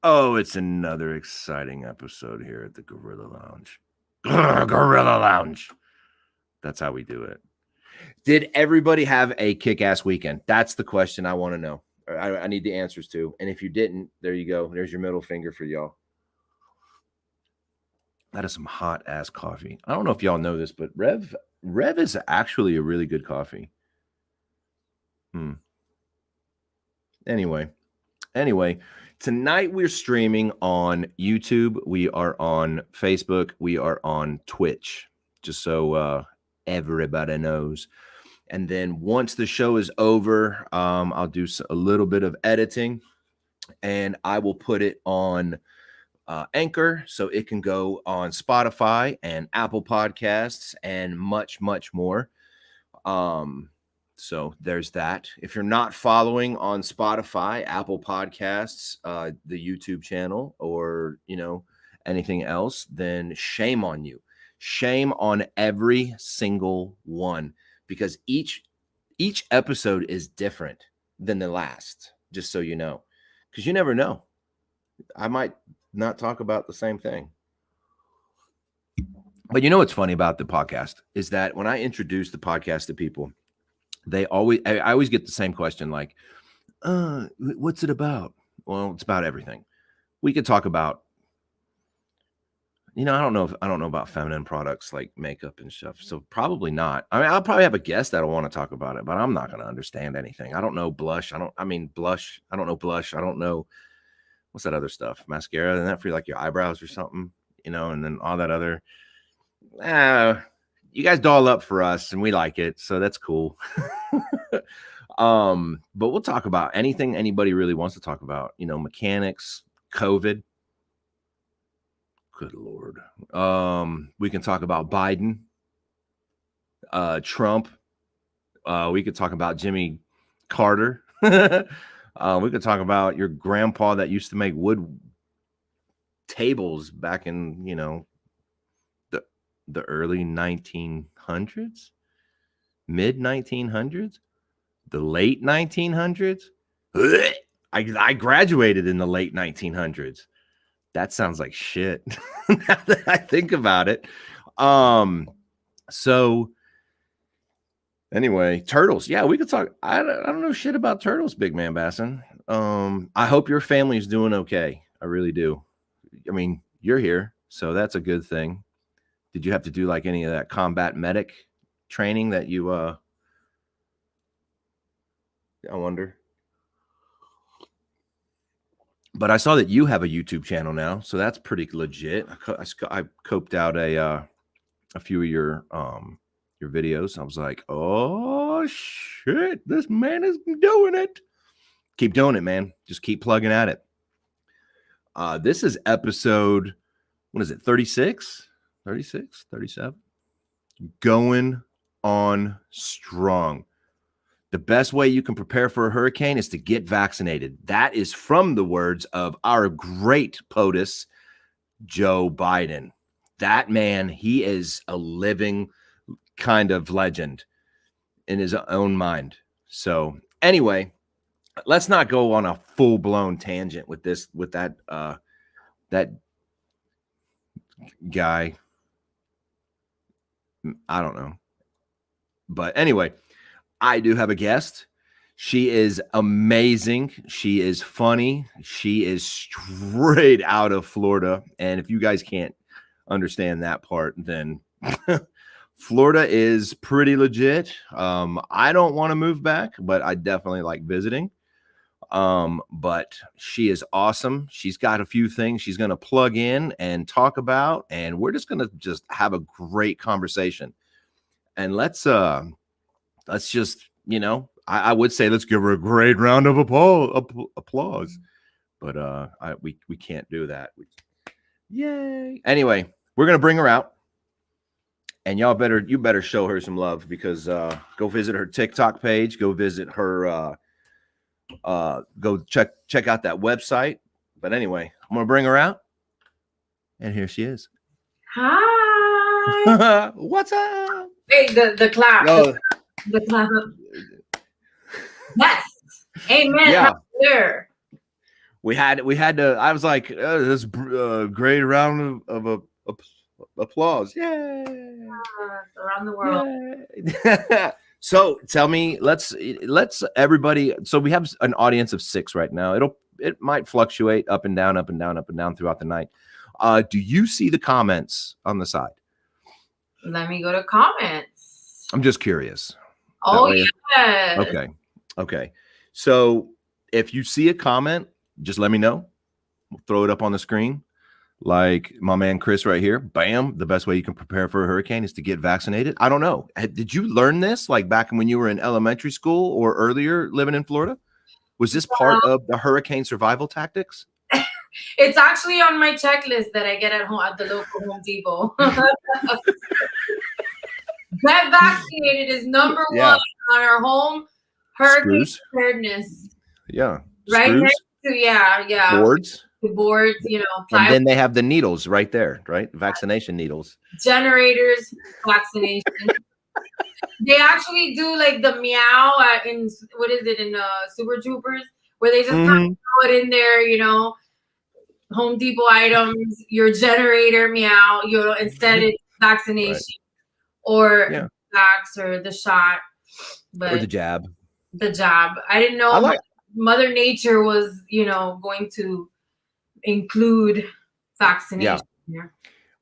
Oh, it's another exciting episode here at the Gorilla Lounge. Gorilla Lounge. That's how we do it. Did everybody have a kick-ass weekend? That's the question I want to know. I need the answers to. And if you didn't, there you go. There's your middle finger for y'all. That is some hot-ass coffee. I don't know if y'all know this, but Rev is actually a really good coffee. Anyway, tonight we're streaming on YouTube. We are on Facebook. We are on Twitch, just so everybody knows. And then once the show is over, I'll do a little bit of editing, and I will put it on Anchor, so it can go on Spotify and Apple Podcasts and much, much more. So there's that. If you're not following on Spotify, Apple Podcasts, the YouTube channel, or, anything else, then shame on you. Shame on every single one, because each episode is different than the last, just so you know, because you never know. I might not talk about the same thing. But what's funny about the podcast is that when I introduce the podcast to people, I always get the same question, like, what's it about? Well, it's about everything. We could talk about, I don't know about feminine products like makeup and stuff. So probably not. I mean, I'll probably have a guest that'll want to talk about it, but I'm not going to understand anything. I don't know blush. Blush. I don't know blush. I don't know. What's that other stuff? Mascara. Isn't that for like your eyebrows or something, and then all that other, you guys doll up for us and we like it. So that's cool. But we'll talk about anything anybody really wants to talk about, mechanics, COVID. Good Lord. We can talk about Biden, Trump. We could talk about Jimmy Carter. We could talk about your grandpa that used to make wood tables back in, the early 1900s, mid 1900s, the late 1900s. I graduated in the late 1900s. That sounds like shit. Now that I think about it. So anyway, turtles. Yeah, we could talk. I don't know shit about turtles, Big Man Bassin. I hope your family's doing okay. I really do. I mean, you're here, so that's a good thing. Did you have to do like any of that combat medic training that you I wonder. But I saw that you have a YouTube channel now, so that's pretty legit. I coped out a few of your videos. I was like, oh shit, this man is doing it. Keep doing it, man. Just keep plugging at it. This is episode, what is it, 36? 36, 37? Going on strong. The best way you can prepare for a hurricane is to get vaccinated. That is from the words of our great POTUS, Joe Biden. That man, he is a living kind of legend in his own mind. So anyway, let's not go on a full-blown tangent with that guy. I don't know. But anyway, I do have a guest. She is amazing. She is funny. She is straight out of Florida. And if you guys can't understand that part, then Florida is pretty legit. I don't want to move back, but I definitely like visiting. But she is awesome. She's got a few things she's going to plug in and talk about, and we're just going to just have a great conversation. And let's just, I would say let's give her a great round of applause, but we can't do that. Yay. Anyway, we're going to bring her out. And you better show her some love because go visit her TikTok page. Go visit her. Go check out that website. But anyway, I'm going to bring her out. And here she is. Hi. What's up? Hey, the clap. Oh. The clap. Yes. Amen. Yeah. There. We had to. I was like, this great round of applause. Yay. Around the world. So tell me, let's everybody. So we have an audience of 6 right now. It might fluctuate up and down, up and down, up and down throughout the night. Do you see the comments on the side? Let me go to comments. I'm just curious. Oh, yes. Okay. So if you see a comment, just let me know. We'll throw it up on the screen. Like my man Chris right here. Bam. The best way you can prepare for a hurricane is to get vaccinated. I don't know. Did you learn this like back when you were in elementary school or earlier living in Florida? Was this part of the hurricane survival tactics? It's actually on my checklist that I get at home at the local Home Depot. Get vaccinated is number 1 on our home hurricane preparedness. Yeah. Right Screws? next to boards. The boards, you know. And then they have the needles right there, right? Vaccination needles. Generators, vaccination. They actually do like the meow in Super Troopers, where they just kind of throw it in there, you know. Home Depot items, your generator meow, instead it's vaccination or vax or the shot, or the jab. The jab. I didn't know Mother Nature was, going to include vaccination. Yeah.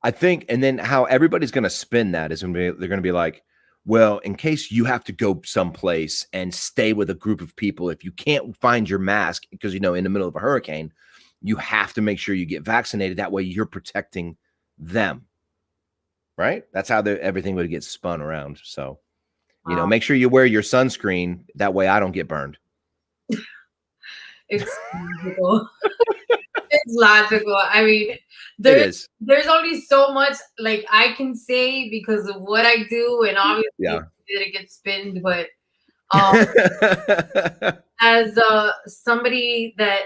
I think, and then how everybody's going to spin that is they're going to be like, well, in case you have to go someplace and stay with a group of people, if you can't find your mask because, in the middle of a hurricane, you have to make sure you get vaccinated. That way you're protecting them. Right? That's how everything would get spun around. So, make sure you wear your sunscreen. That way I don't get burned. It's logical. It's logical. I mean, there's only so much like I can say because of what I do, and obviously it gets spinned. But as somebody that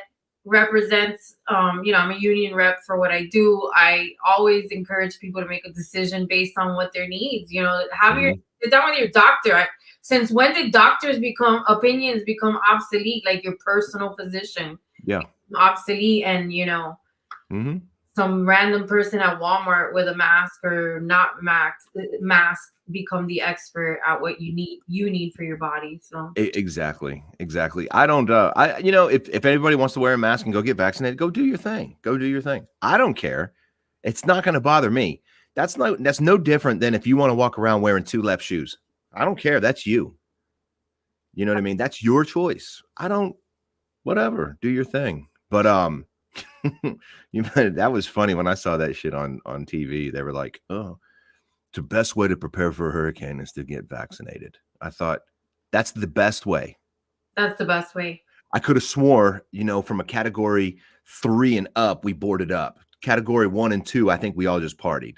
represents, I'm a union rep for what I do. I always encourage people to make a decision based on what their needs. Have sit down with your doctor. Since when did opinions become obsolete? Like your personal physician, obsolete, and some random person at Walmart with a mask or not mask become the expert at what you need for your body. So exactly. I don't if anybody wants to wear a mask and go get vaccinated, go do your thing. I don't care. It's not going to bother me. That's no different than if you want to walk around wearing 2 left shoes. I don't care. That's you. You know what I mean? That's your choice. Whatever, do your thing. But that was funny when I saw that shit on TV. They were like, "Oh, the best way to prepare for a hurricane is to get vaccinated." I thought that's the best way. That's the best way. I could have swore, from a category 3 and up, we boarded up. Category 1 and 2, I think we all just partied.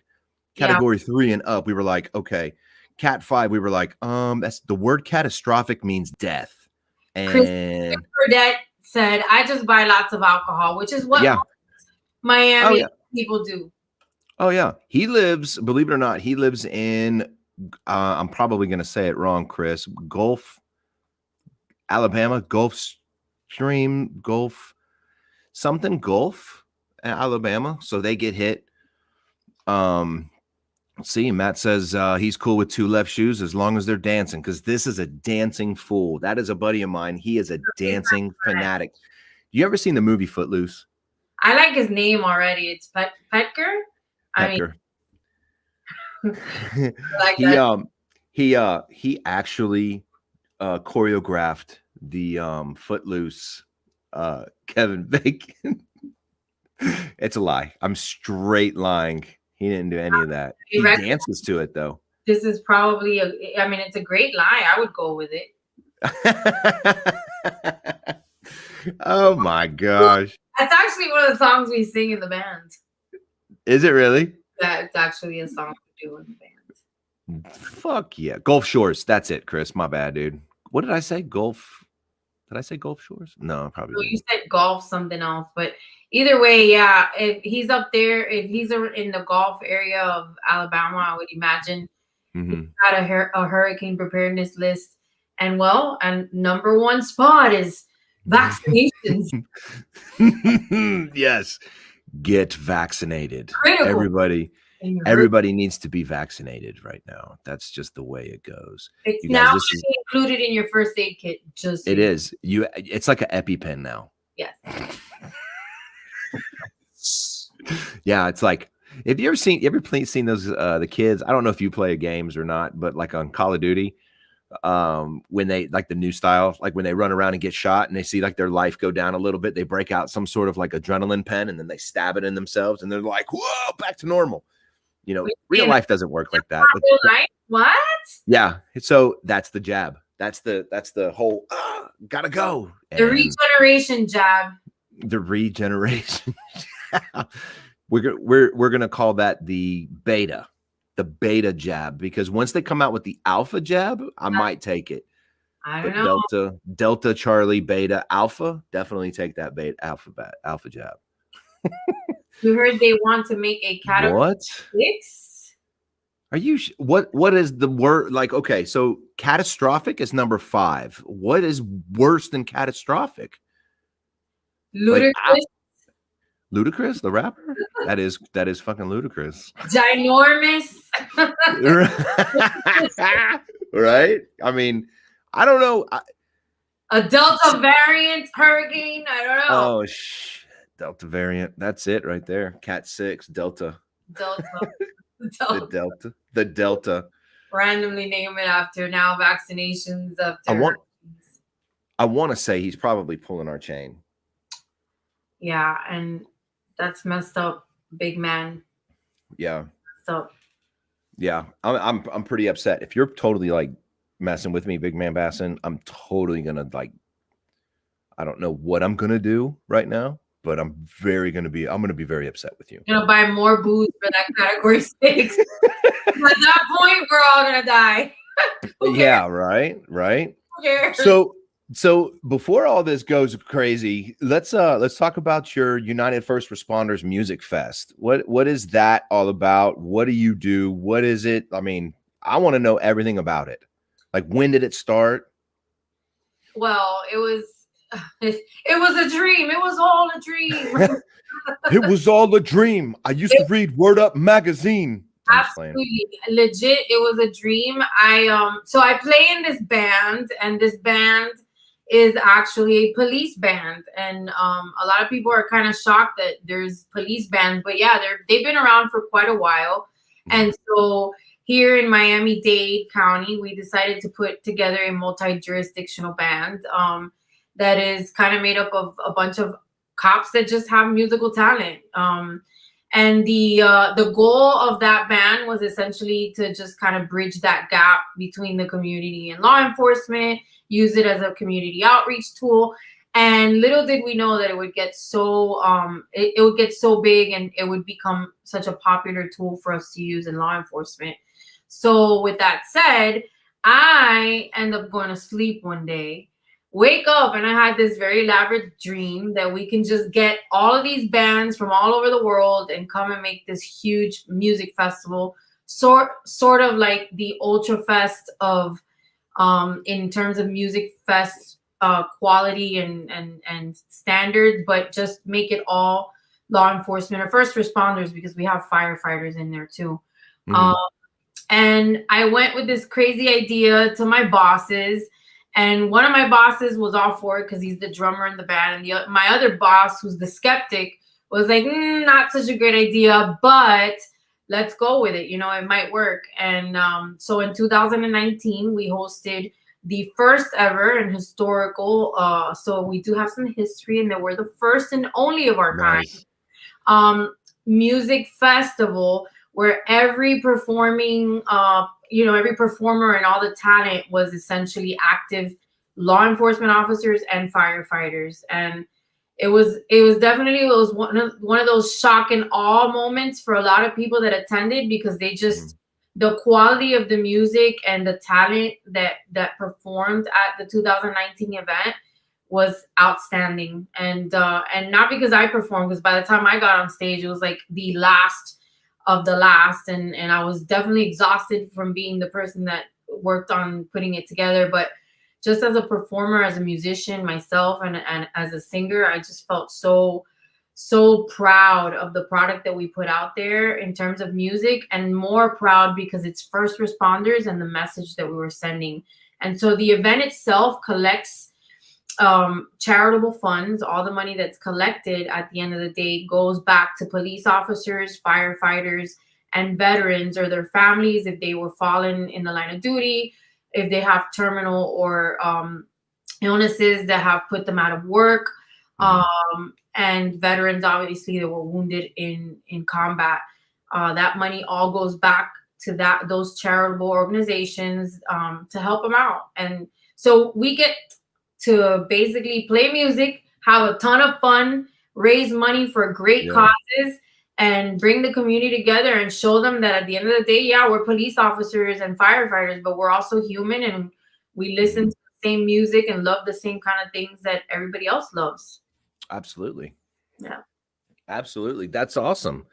Category 3 and up, we were like, okay. Cat 5, we were like, that's the word catastrophic means death. And Chris Burdett said, I just buy lots of alcohol, which is what Miami people do. Oh, yeah. He lives, believe it or not, he lives in, I'm probably going to say it wrong, Chris, Alabama, Gulf, Alabama. So they get hit. See, Matt says he's cool with 2 left shoes as long as they're dancing, because this is a dancing fool. That is a buddy of mine. He is a dancing fanatic. You ever seen the movie Footloose? I like his name already. It's Petker. He actually choreographed the Footloose Kevin Bacon. It's a lie. I'm straight lying. He didn't do any of that. He dances to it though. This is probably it's a great lie. I would go with it. Oh my gosh. That's actually one of the songs we sing in the band. Is it really? That's actually a song to do in the band. Fuck yeah. Gulf Shores. That's it, Chris. My bad, dude. What did I say? Gulf. Did I say Gulf Shores? No, I probably So you didn't. said golf, something else, but either way, yeah. If he's up there, if he's in the Gulf area of Alabama, I would imagine he's Mm-hmm. got a hurricane preparedness list. And well, and number one spot is vaccinations. Yes. Get vaccinated. Critical. Everybody, And your hurt. everybody needs to be vaccinated right now. That's just the way it goes. It's You now guys, gonna this is be included in your first aid kit. Just so it you- is. It's like an EpiPen now. yes. Yeah, it's like if you ever seen those the kids, I don't know if you play games or not, but like on Call of Duty, when they like the new style, like when they run around and get shot and they see like their life go down a little bit, they break out some sort of like adrenaline pen and then they stab it in themselves and they're like, whoa, back to normal. You know, real life doesn't work like that. But Real life? What? yeah, so that's the jab. That's the whole gotta go. The And regeneration jab. the regeneration. We're gonna call that the beta jab, because once they come out with the alpha jab, I might take it. I But don't know. Delta, Charlie, Beta, Alpha, definitely take that alpha jab. You heard they want to make a category What? 6? Are you what is the word? Like, okay, so catastrophic is number 5. What is worse than catastrophic? Ludicrous, Ludacris, the rapper? That is fucking ludicrous. ginormous. Right? I mean, I don't know. A Delta variant hurricane. I don't know. Oh, Delta variant. That's it right there. Cat 6, Delta. Delta. The Delta. Randomly name it after now vaccinations after. I want to say he's probably pulling our chain. Yeah, and that's messed up, big man. Yeah. So. Yeah, I'm pretty upset. If you're totally like messing with me, big man Bassin, I'm totally gonna like. I don't know what I'm gonna do right now, but I'm gonna be very upset with you. Gonna buy more booze for that category 6. At that point, we're all gonna die. Yeah, right. So before all this goes crazy, let's talk about your United First Responders Music Fest. What is that all about? What do you do? What is it? I mean, I want to know everything about it. Like, when did it start? Well, it was a dream. It was all a dream. It was all a dream. I used to read Word Up magazine. Absolutely, legit. It was a dream. So I play in this band, and this band is actually a police band, and a lot of people are kind of shocked that there's police bands, but yeah, they've been around for quite a while. And so here in Miami-Dade County, we decided to put together a multi-jurisdictional band that is kind of made up of a bunch of cops that just have musical talent. And the goal of that band was essentially to just kind of bridge that gap between the community and law enforcement, use it as a community outreach tool. And little did we know that it would get so it would get so big, and it would become such a popular tool for us to use in law enforcement. So with that said, I end up going to sleep one day, wake up, and I had this very elaborate dream that we can just get all of these bands from all over the world and come and make this huge music festival, sort of like the Ultra Fest of in terms of music fest quality and standards, but just make it all law enforcement or first responders, because we have firefighters in there too. And I went with this crazy idea to my bosses, and one of my bosses was all for it because he's the drummer in the band, and my other boss, who's the skeptic, was like, not such a great idea, but let's go with it. You know, it might work. And so in 2019, we hosted the first ever and historical. So we do have some history, and that we're the first and only of our kind music festival where every performing, every performer and all the talent was essentially active law enforcement officers and firefighters. And it was definitely one of those shock and awe moments for a lot of people that attended, because they Mhm. just, the quality of the music and the talent that performed at the 2019 event was outstanding. And not because I performed, because by the time I got on stage, it was like the last of the last, and I was definitely exhausted from being the person that worked on putting it together. But just as a performer, as a musician myself, and as a singer, I just felt so proud of the product that we put out there in terms of music, and more proud because it's first responders and the message that we were sending. And so the event itself collects charitable funds. All the money that's collected at the end of the day goes back to police officers, firefighters, and veterans, or their families if they were fallen in the line of duty, if they have terminal or illnesses that have put them out of work, Mhm. and veterans obviously that were wounded in combat. That money all goes back to those charitable organizations, to help them out. And so we get to basically play music, have a ton of fun, raise money for great Yeah. causes, and bring the community together and show them that at the end of the day, yeah, we're police officers and firefighters, but we're also human, and we listen Mhm. to the same music and love the same kind of things that everybody else loves. Absolutely. Yeah. Absolutely. That's awesome.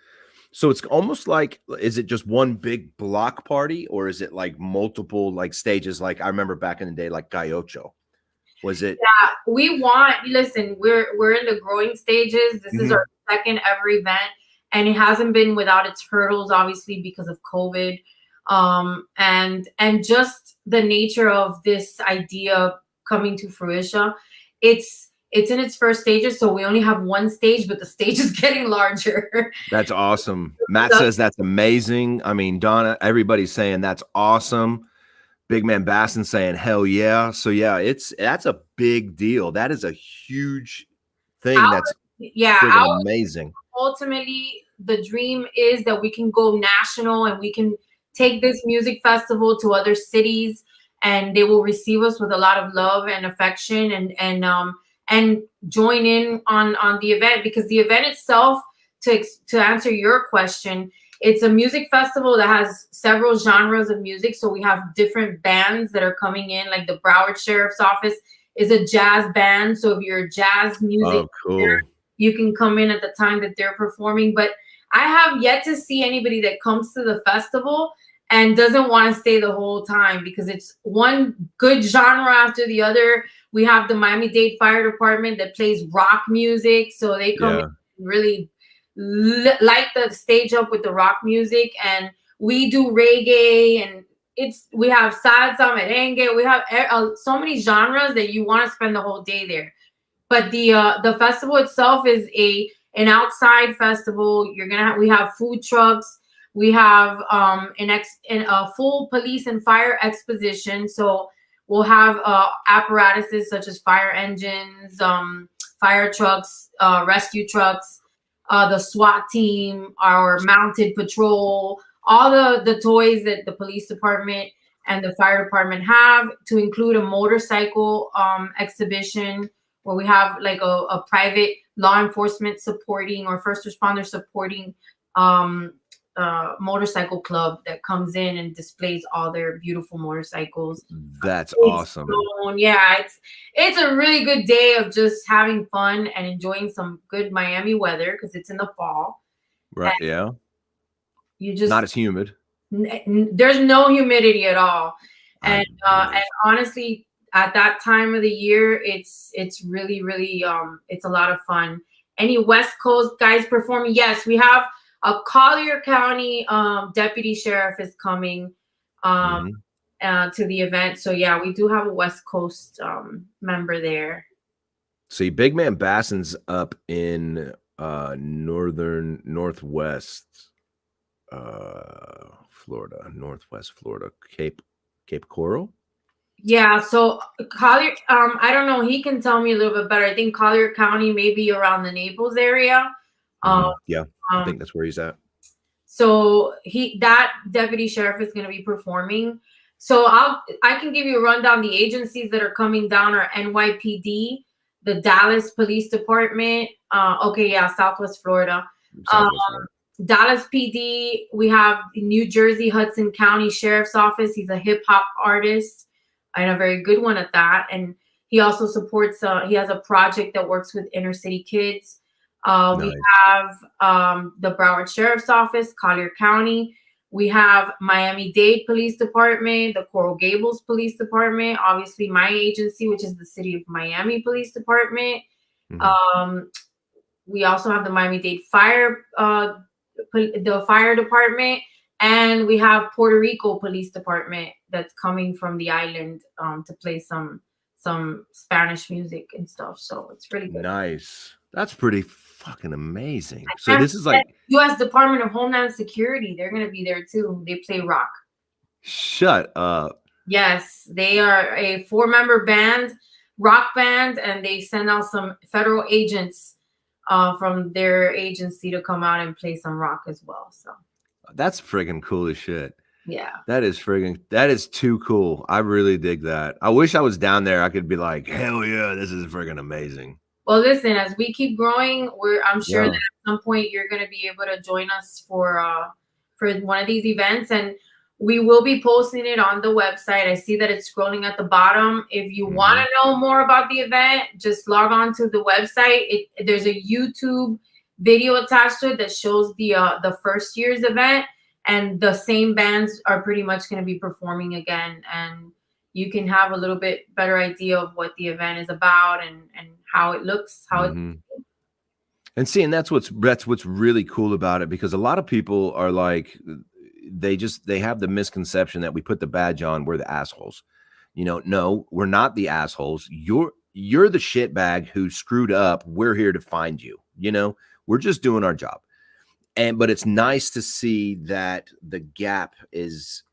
So it's almost like, is it just one big block party or is it like multiple like stages? Like I remember back in the day, like Gaiocho. Was it? We want, listen, we're in the growing stages. This is our Mhm. second ever event, and it hasn't been without its hurdles, obviously, because of COVID. And just the nature of this idea coming to fruition. It's in its first stages, so we only have one stage, but the stage is getting larger. That's awesome. Matt says that's amazing. I mean, Donna, everybody's saying that's awesome. Big man Basson saying hell yeah. So yeah, that's a big deal. That is a huge thing. Our, That's yeah, friggin' amazing. ultimately the dream is that we can go national, and we can take this music festival to other cities, and they will receive us with a lot of love and affection, and join in on the event, because the event itself, to answer your question, it's a music festival that has several genres of music. So we have different bands that are coming in, like the Broward Sheriff's Office is a jazz band, so if you're a jazz music, Oh, cool. you can come in at the time that they're performing. But I have yet to see anybody that comes to the festival and doesn't want to stay the whole time, because it's one good genre after the other. We have the Miami-Dade Fire Department that plays rock music, so they come in Yeah. and really light the stage up with the rock music. And we do reggae, and we have salsa, merengue, we have so many genres that you want to spend the whole day there. But the festival itself is an outside festival. We have food trucks. We have a full police and fire exposition. So we'll have apparatuses such as fire engines, fire trucks, rescue trucks, the SWAT team, our mounted patrol, all the toys that the police department and the fire department have, to include a motorcycle exhibition, where we have like a private law enforcement supporting, or first responder supporting, um, motorcycle club that comes in and displays all their beautiful motorcycles. That's Big awesome. stone. Yeah, it's a really good day of just having fun and enjoying some good Miami weather, because it's in the fall. And Right. Yeah. you just Not as humid. there's no humidity at all. I And honestly, at that time of the year, it's really it's a lot of fun. Any West Coast guys performing? Yes, we have a Collier County deputy sheriff is coming um Mhm. to the event. So yeah, we do have a West Coast member there. See, Big Man Basson's up in northern northwest Florida, northwest Florida, Cape Coral. Yeah, so Collier, I don't know, he can tell me a little bit better. I think Collier County, maybe around the Naples area. Um, Yeah, I um, think that's where he's at. so that deputy sheriff is going to be performing. So I can give you a rundown. The agencies that are coming down are NYPD, the Dallas Police Department. Okay, yeah, Southwest Florida. Um, Southwest Florida. Dallas PD. We have New Jersey Hudson County Sheriff's Office. He's a hip hop artist and a very good one at that. And he also supports. He has a project that works with inner city kids. We Nice. have the Broward Sheriff's Office, Collier County. We have Miami-Dade Police Department, the Coral Gables Police Department, obviously my agency, which is the City of Miami Police Department. Mhm. We also have the Miami-Dade Fire, the Fire Department, and we have Puerto Rico Police Department that's coming from the island to play some Spanish music and stuff. So it's really good. Nice. That's pretty fucking amazing. I So can't this is forget like, U.S. Department of Homeland Security. They're going to be there too. They play rock. shut up. Yes, they are a 4-member band, rock band, and they send out some federal agents from their agency to come out and play some rock as well. So That's friggin' cool as shit. yeah. That is too cool. I really dig that. I wish I was down there. I could be like, hell yeah, this is friggin' amazing. Well, listen, as we keep growing, I'm sure Yeah. that at some point you're going to be able to join us for one of these events, and we will be posting it on the website. I see that it's scrolling at the bottom. If you want to know more about the event, just log on to the website. There's a YouTube video attached to it that shows the first year's event, and the same bands are pretty much going to be performing again, and you can have a little bit better idea of what the event is about and how it looks, how it. And see, and that's what's really cool about it, because a lot of people are like, they have the misconception that we put the badge on, we're the assholes. You know, no, we're not the assholes. You're the shitbag who screwed up. We're here to find you. You know, we're just doing our job. But it's nice to see that the gap is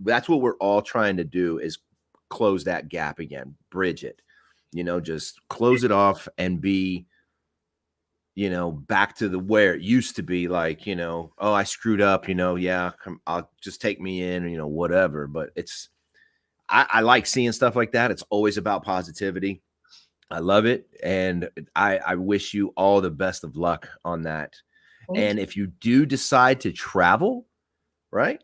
that's what we're all trying to do, is close that gap again, bridge it, you know, just close it off and be, you know, back to the where it used to be, like, you know, oh, I screwed up, you know, yeah, I'll just take me in, you know, whatever. But I like seeing stuff like that. It's always about positivity. I love it. And I wish you all the best of luck on that. And if you do decide to travel, right?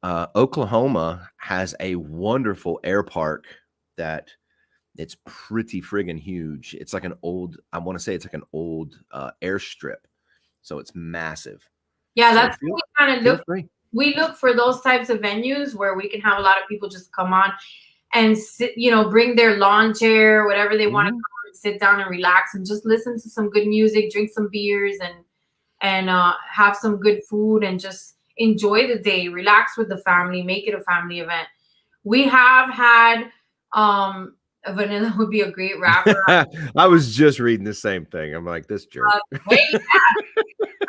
Oklahoma has a wonderful air park that it's pretty friggin' huge. It's like an old, I want to say it's like an old airstrip. So it's massive. Yeah, So that's what we kind of look. free. We look for those types of venues where we can have a lot of people just come on and sit, you know, bring their lawn chair, whatever they want to come and sit down and relax and just listen to some good music, drink some beers, and have some good food and just enjoy the day, relax with the family, make it a family event. We have had Vanilla would be a great rapper. I was just reading the same thing. I'm like, this jerk. Wait,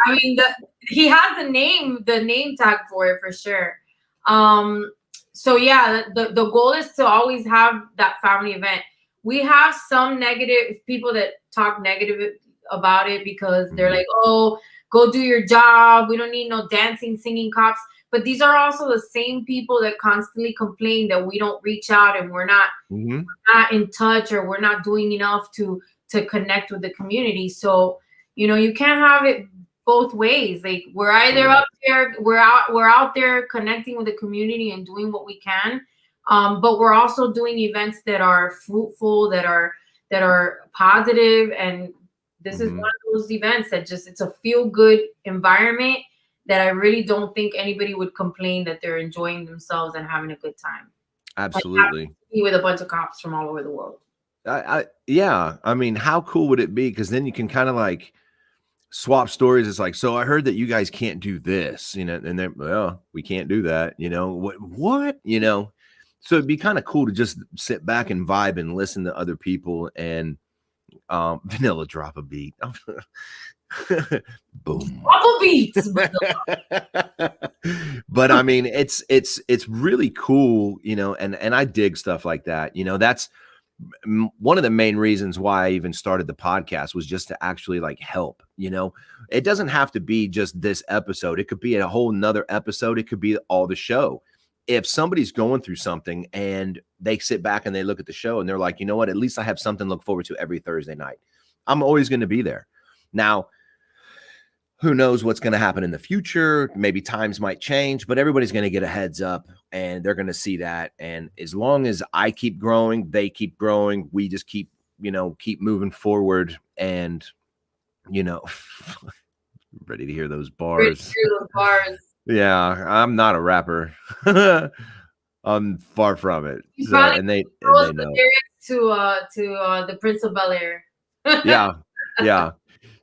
I mean, he has the name tag for it for sure. So yeah, the goal is to always have that family event. We have some negative people that talk negative about it because they're like, oh, go do your job. We don't need no dancing, singing cops. But these are also the same people that constantly complain that we don't reach out and we're not in touch, or we're not doing enough to connect with the community. So, you know, you can't have it both ways. Like, we're either up there, we're out there connecting with the community and doing what we can, but we're also doing events that are fruitful, that are positive, and this is one of those events that just, it's a feel good environment that I really don't think anybody would complain that they're enjoying themselves and having a good time. Absolutely. Like, with a bunch of cops from all over the world. Yeah. I mean, how cool would it be? Because then you can kind of like swap stories. It's like, so I heard that you guys can't do this, you know, and then, well, we can't do that, you know, what, you know. So it'd be kind of cool to just sit back and vibe and listen to other people and Vanilla drop a beat. Boom. Couple beats. But I mean, it's really cool, you know, and I dig stuff like that. You know, that's one of the main reasons why I even started the podcast, was just to actually like help. You know, it doesn't have to be just this episode. It could be a whole nother episode. It could be all the show. if somebody's going through something and they sit back and they look at the show and they're like, you know what, at least I have something to look forward to every Thursday night. I'm always going to be there. Now, who knows what's going to happen in the future? Maybe times might change, but everybody's going to get a heads up and they're going to see that. And as long as I keep growing, they keep growing. We just keep, keep moving forward. And, ready to hear those bars. Yeah, I'm not a rapper. I'm far from it. So, and they know. To the Prince of Bel-Air. Yeah.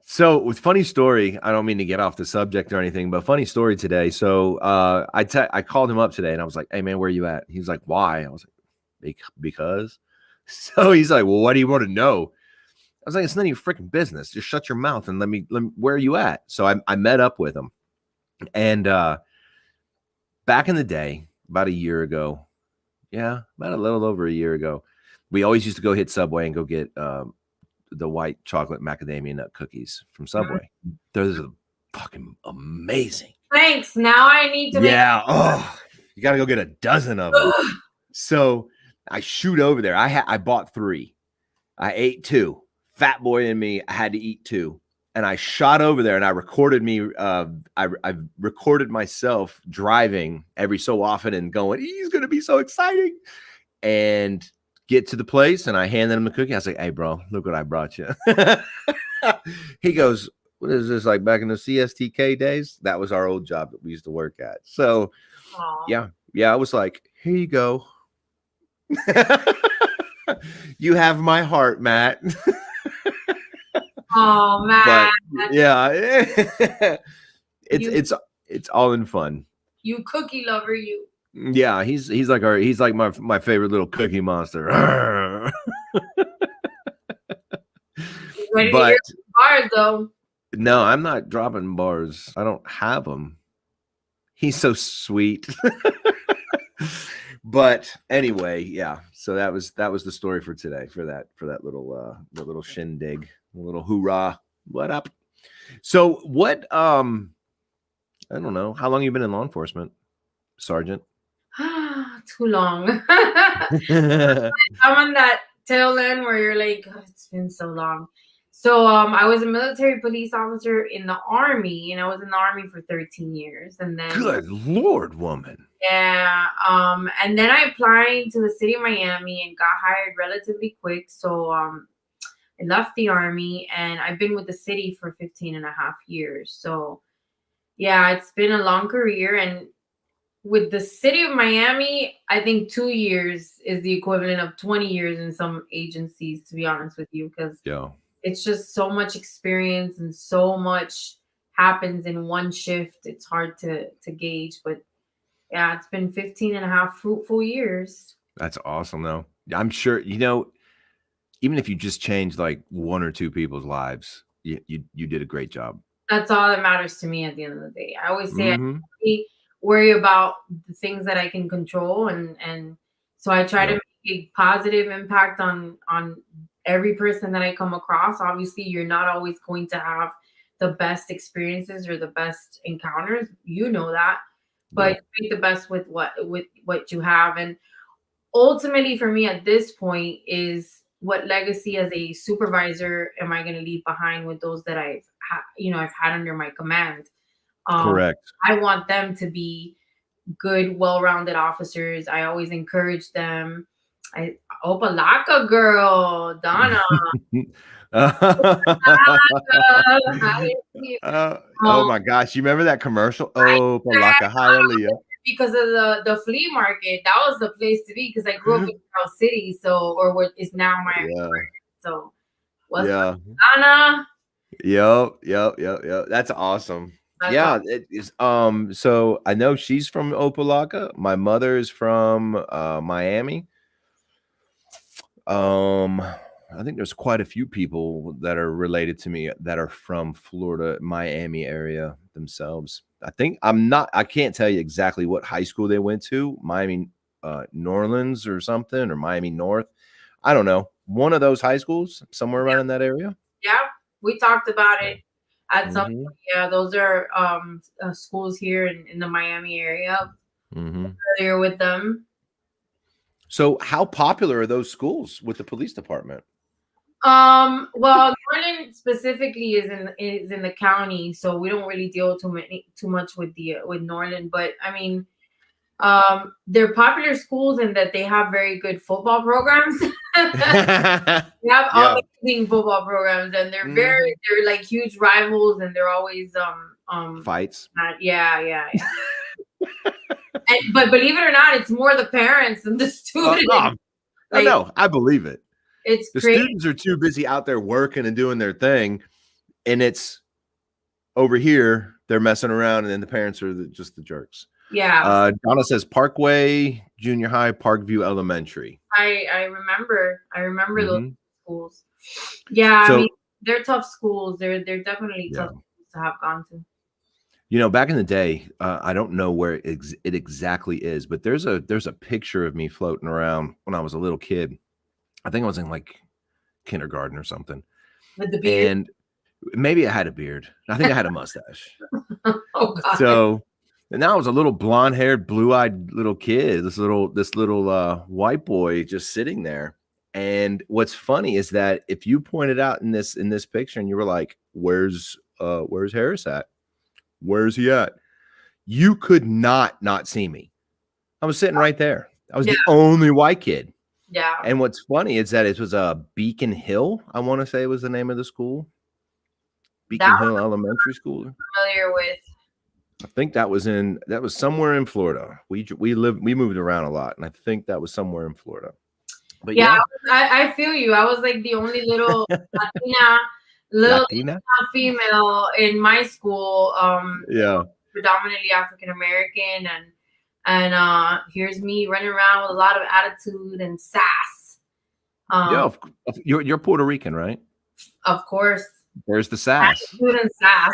So with funny story, I don't mean to get off the subject or anything, but funny story today. So I called him up today and I was like, hey man, where are you at? He was like, why? I was like, because. So he's like, well, what do you want to know? I was like, it's none of your freaking business. Just shut your mouth and let me where are you at? So I met up with him. And back in the day, about a year ago, about a little over a year ago, we always used to go hit Subway and go get the white chocolate macadamia nut cookies from Subway. Those are fucking amazing. Thanks. Now I need to make. Oh, you got to go get a dozen of them. So I shoot over there. I bought 3. I ate 2. Fat boy and me, I had to eat 2. And I shot over there and I recorded I recorded myself driving every so often and going, he's going to be so exciting. And get to the place and I handed him the cookie. I was like, hey, bro, look what I brought you. He goes, what is this, like back in the CSTK days? That was our old job that we used to work at. So, yeah, I was like, here you go. You have my heart, Matt. Oh, Matt. But, yeah, it's all in fun. You cookie lover, you. Yeah, he's like my favorite little cookie monster. Ready to hear some bars though. No, I'm not dropping bars. I don't have them. He's so sweet. But anyway, yeah. So that was the story for today for that little shindig, a little hoorah. What up? So what? I don't know. How long you been in law enforcement, Sergeant? Too long. I'm on that tail end where you're like, oh, it's been so long. So I was a military police officer in the Army, and I was in the Army for 13 years. And then, good Lord, woman. Yeah. And then I applied to the city of Miami and got hired relatively quick. So I left the Army and I've been with the city for 15 and a half years. So yeah, it's been a long career. And with the city of Miami, I think 2 years is the equivalent of 20 years in some agencies, to be honest with you, because it's just so much experience and so much happens in one shift. It's hard to gauge, but yeah, it's been 15 and a half fruitful years. That's awesome, though. I'm sure, even if you just changed like 1 or 2 people's lives, you did a great job. That's all that matters to me at the end of the day. I always say I worry about the things that I can control, and so I try to make a positive impact on every person that I come across. Obviously, you're not always going to have the best experiences or the best encounters. You know that. But make the best with what you have. And ultimately for me at this point is, what legacy as a supervisor am I going to leave behind with those that I've had under my command? Correct. I want them to be good, well-rounded officers. I always encourage them. Opalaka girl, Donna. Oh my gosh, you remember that commercial? Oh, Palaka Hialeah. Because of the flea market, that was the place to be, because I grew up in Carol City, or what is now Miami. So what's Donna? Yep. That's awesome. It is. So I know she's from Opalaka. My mother is from Miami. I think there's quite a few people that are related to me that are from Florida, Miami area themselves. I can't tell you exactly what high school they went to, Miami New Orleans or something, or Miami North. I don't know. One of those high schools, somewhere around in that area. Yeah, we talked about it at some point. Yeah, those are schools here in the Miami area. familiar with them. So how popular are those schools with the police department? Well, Norland specifically is in the county, so we don't really deal too much with with Norland. But I mean, they're popular schools in that they have very good football programs. They have Yeah. amazing football programs, and they're like huge rivals, and they're always Fights. Yeah. But believe it or not, it's more the parents than the students. I know. I believe it. It's the crazy. Students are too busy out there working and doing their thing, and it's over here they're messing around, and then the parents are just the jerks. Yeah. Donna says Parkway Junior High, Parkview Elementary. I remember those schools. Yeah, so, I mean, they're tough schools. They're definitely tough schools to have gone to. You know, back in the day, I don't know where it exactly is, but there's a picture of me floating around when I was a little kid. I think I was in like kindergarten or something. With the beard? And maybe I had a beard. I think I had a mustache. Oh God. So, and now I was a little blonde-haired, blue-eyed little kid. This little white boy just sitting there. And what's funny is that if you pointed out in this picture and you were like, "Where's Harris at? Where's he at?" You could not see me. I was sitting right there. I was the only white kid. Yeah. And what's funny is that it was Beacon Hill. I want to say was the name of the school. Beacon Hill Elementary School. Familiar with. I think that was somewhere in Florida. We moved around a lot, and I think that was somewhere in Florida. But yeah. I feel you. I was like the only little Latina female in my school. Predominantly African American, and here's me running around with a lot of attitude and sass. You're Puerto Rican, right? Of course. There's the sass. Attitude and sass.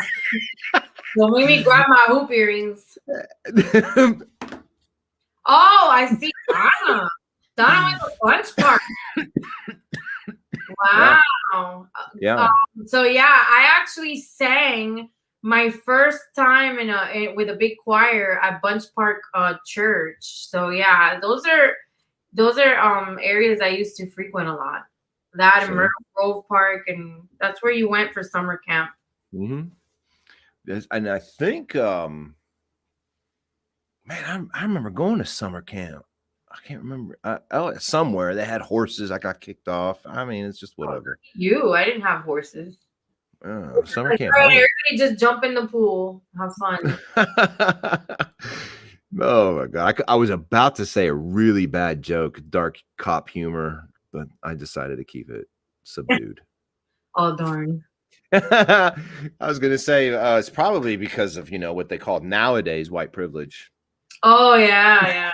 Don't make me grab my hoop earrings. Oh, I see Donna. Donna with a bunch part. Wow. Yeah. So yeah, I actually sang my first time with a big choir at Bunch Park Church. So yeah, those are areas I used to frequent a lot. That and Myrtle Grove Park, and that's where you went for summer camp. And I think, man, I remember going to summer camp. I can't remember. Somewhere they had horses. I got kicked off. I mean, it's just whatever. I didn't have horses. Summer camp. Everybody just jump in the pool. Have fun. Oh my God. I was about to say a really bad joke, dark cop humor, but I decided to keep it subdued. Oh, darn. I was going to say it's probably because of, what they call nowadays white privilege. Oh, yeah.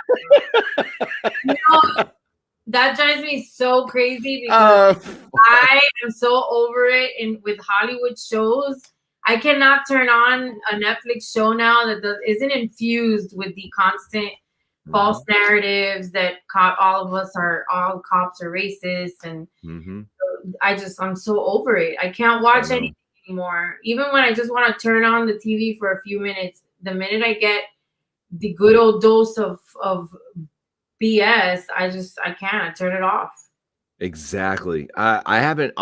That drives me so crazy because I am so over it with Hollywood shows. I cannot turn on a Netflix show now that isn't infused with the constant false narratives that all cops are racist, and I'm so over it. I can't watch anything anymore. Even when I just want to turn on the TV for a few minutes, the minute I get the good old dose of BS, I can't turn it off. Exactly. I haven't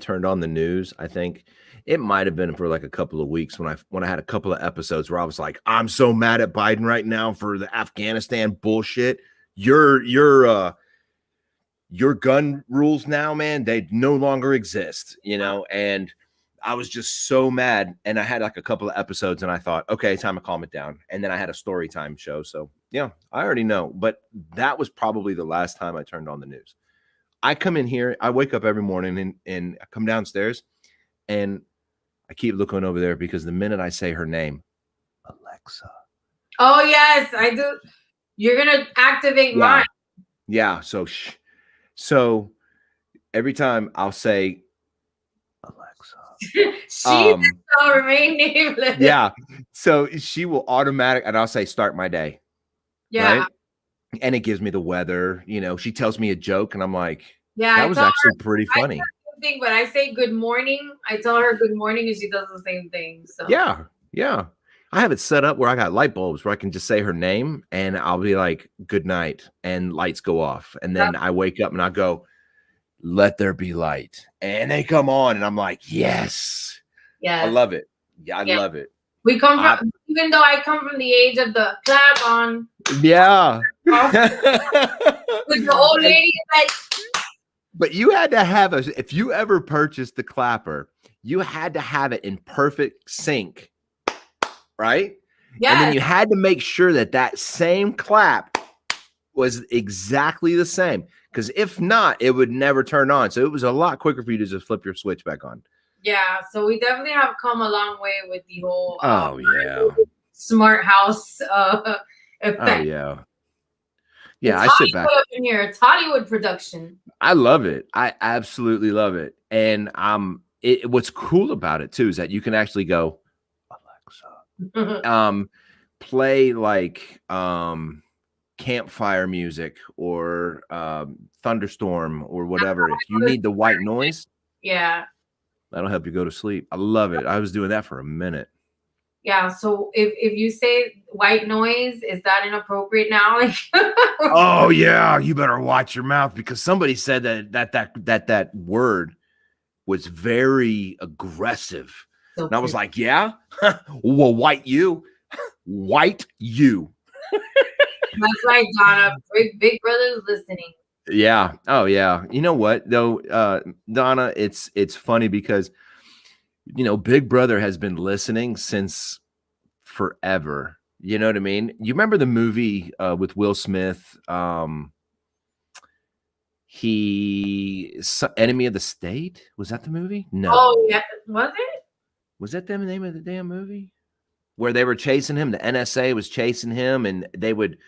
turned on the news. I think it might have been for like a couple of weeks when I had a couple of episodes where I was like, I'm so mad at Biden right now for the Afghanistan bullshit. Your gun rules now, man, they no longer exist, and I was just so mad. And I had like a couple of episodes and I thought, okay, time to calm it down. And then I had a story time show. So yeah, I already know, but that was probably the last time I turned on the news. I come in here, I wake up every morning and I come downstairs and I keep looking over there because the minute I say her name, Alexa. Oh yes, I do. You're going to activate mine. Yeah. So every time I'll say Alexa, she will remain nameless. Yeah. So she will and I'll say, start my day. Yeah. Right? And it gives me the weather. She tells me a joke and I'm like, yeah, that was actually pretty funny. But I say good morning. I tell her good morning and she does the same thing. So yeah. I have it set up where I got light bulbs where I can just say her name and I'll be like, "Good night," and lights go off. And then I wake up and I go, "Let there be light." And they come on and I'm like, "Yes." I Yes. love it. Yeah, I Yeah. love it. We come I from, even though I come from the age of the clap on, yeah. with the old And lady like, but you had to have if you ever purchased the clapper, you had to have it in perfect sync, right? And then yes, you had to make sure that that same clap was exactly the same, because if not, it would never turn on. So it was a lot quicker for you to just flip your switch back on. yeah. So we definitely have come a long way with the whole Oh yeah. smart house Oh effect. yeah. Yeah, It's I sit back. Hollywood up in here. It's Hollywood production. I love it. I absolutely love it. And what's cool about it too is that you can actually go, Alexa, play like campfire music or thunderstorm or whatever. If you need the white noise, Yeah. that'll help you go to sleep. I love it. I was doing that for a minute. Yeah. So if you say white noise, is that inappropriate now? Like, Oh yeah, you better watch your mouth, because somebody said that word was very aggressive. so And I was cute. like, yeah, well, white you, white you. That's right, Donna. Big brother's listening. Yeah. Oh yeah. You know what though, Donna, it's funny because Big Brother has been listening since forever. You know what I mean? You remember the movie with Will Smith? Enemy of the State. Was that the movie? Oh No. yeah, was it? Was that the name of the damn movie? Where they were chasing him, the NSA was chasing him, and they would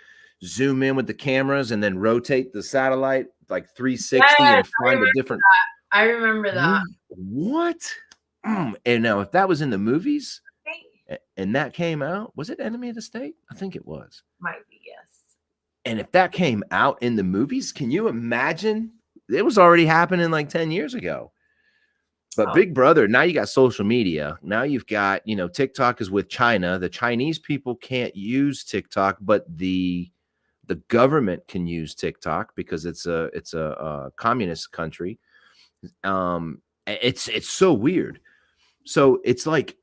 zoom in with the cameras and then rotate the satellite like 360 Yes, and find a different. I remember that. What? And now, if that was in the movies and that came out, was it Enemy of the State? I think it was. Might be, yes. And if that came out in the movies, can you imagine? It was already happening like 10 years ago. But Oh, Big Brother, now you got social media. Now you've got, TikTok is with China. The Chinese people can't use TikTok, but the government can use TikTok because it's a communist country. It's so weird. So it's like,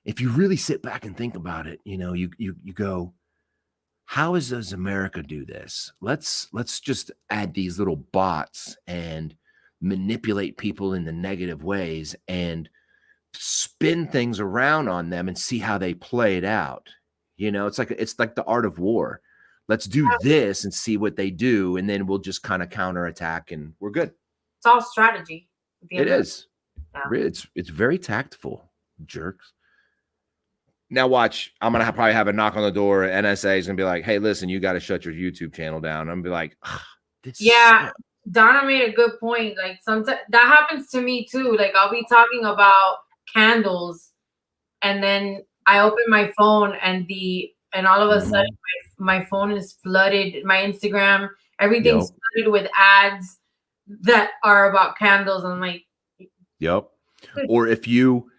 if you really sit back and think about it, you go, how does America do this? Let's just add these little bots and manipulate people in the negative ways and spin things around on them and see how they play it out. It's like the art of war. Let's do this and see what they do, and then we'll just kind of counterattack, and we're good. it's all strategy. At the It end of is. yeah. It's very tactful, jerks. Now watch, I'm gonna probably have a knock on the door. NSA is gonna be like, "Hey, listen, you got to shut your YouTube channel down." I'm gonna be like, "This." Yeah, Donna made a good point. Like sometimes that happens to me too. Like I'll be talking about candles, and then I open my phone, and all of a sudden my phone is flooded. My Instagram, everything's Yep. flooded with ads that are about candles. I'm like, Yep. Or if you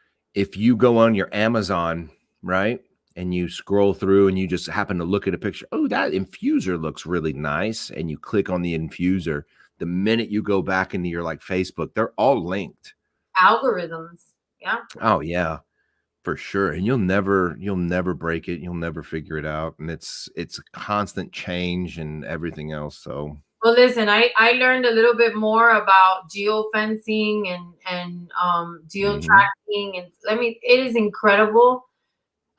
go on your Amazon, right? And you scroll through and you just happen to look at a picture. Oh, that infuser looks really nice. And you click on the infuser. The minute you go back into your like Facebook, they're all linked. algorithms. Yeah. Oh yeah, for sure. And you'll never break it. You'll never figure it out. And it's a constant change and everything else. So Well, listen, I learned a little bit more about geofencing and geo tracking, and it is incredible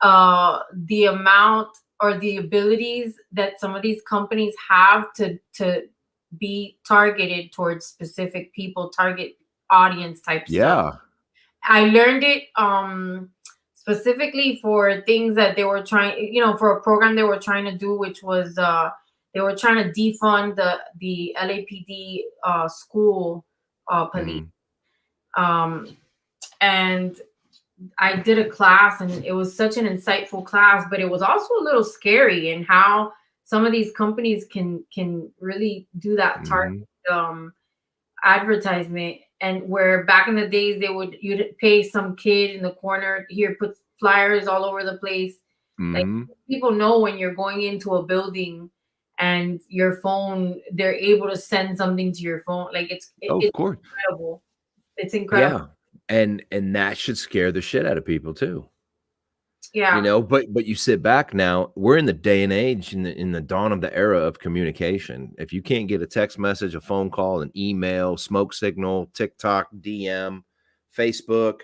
the amount or the abilities that some of these companies have to be targeted towards specific people, target audience type stuff. yeah. I learned it specifically for things that they were trying, for a program they were trying to do, which was they were trying to defund the LAPD school police. And I did a class, and it was such an insightful class, but it was also a little scary in how some of these companies can really do that target advertisement. And where back in the days you'd pay some kid in the corner, here, put flyers all over the place, Like people know when you're going into a building and your phone, they're able to send something to your phone. Like it's Of course. incredible. It's incredible. Yeah. And that should scare the shit out of people too. Yeah. You know, but you sit back now, we're in the day and age in the dawn of the era of communication. If you can't get a text message, a phone call, an email, smoke signal, TikTok, DM, Facebook,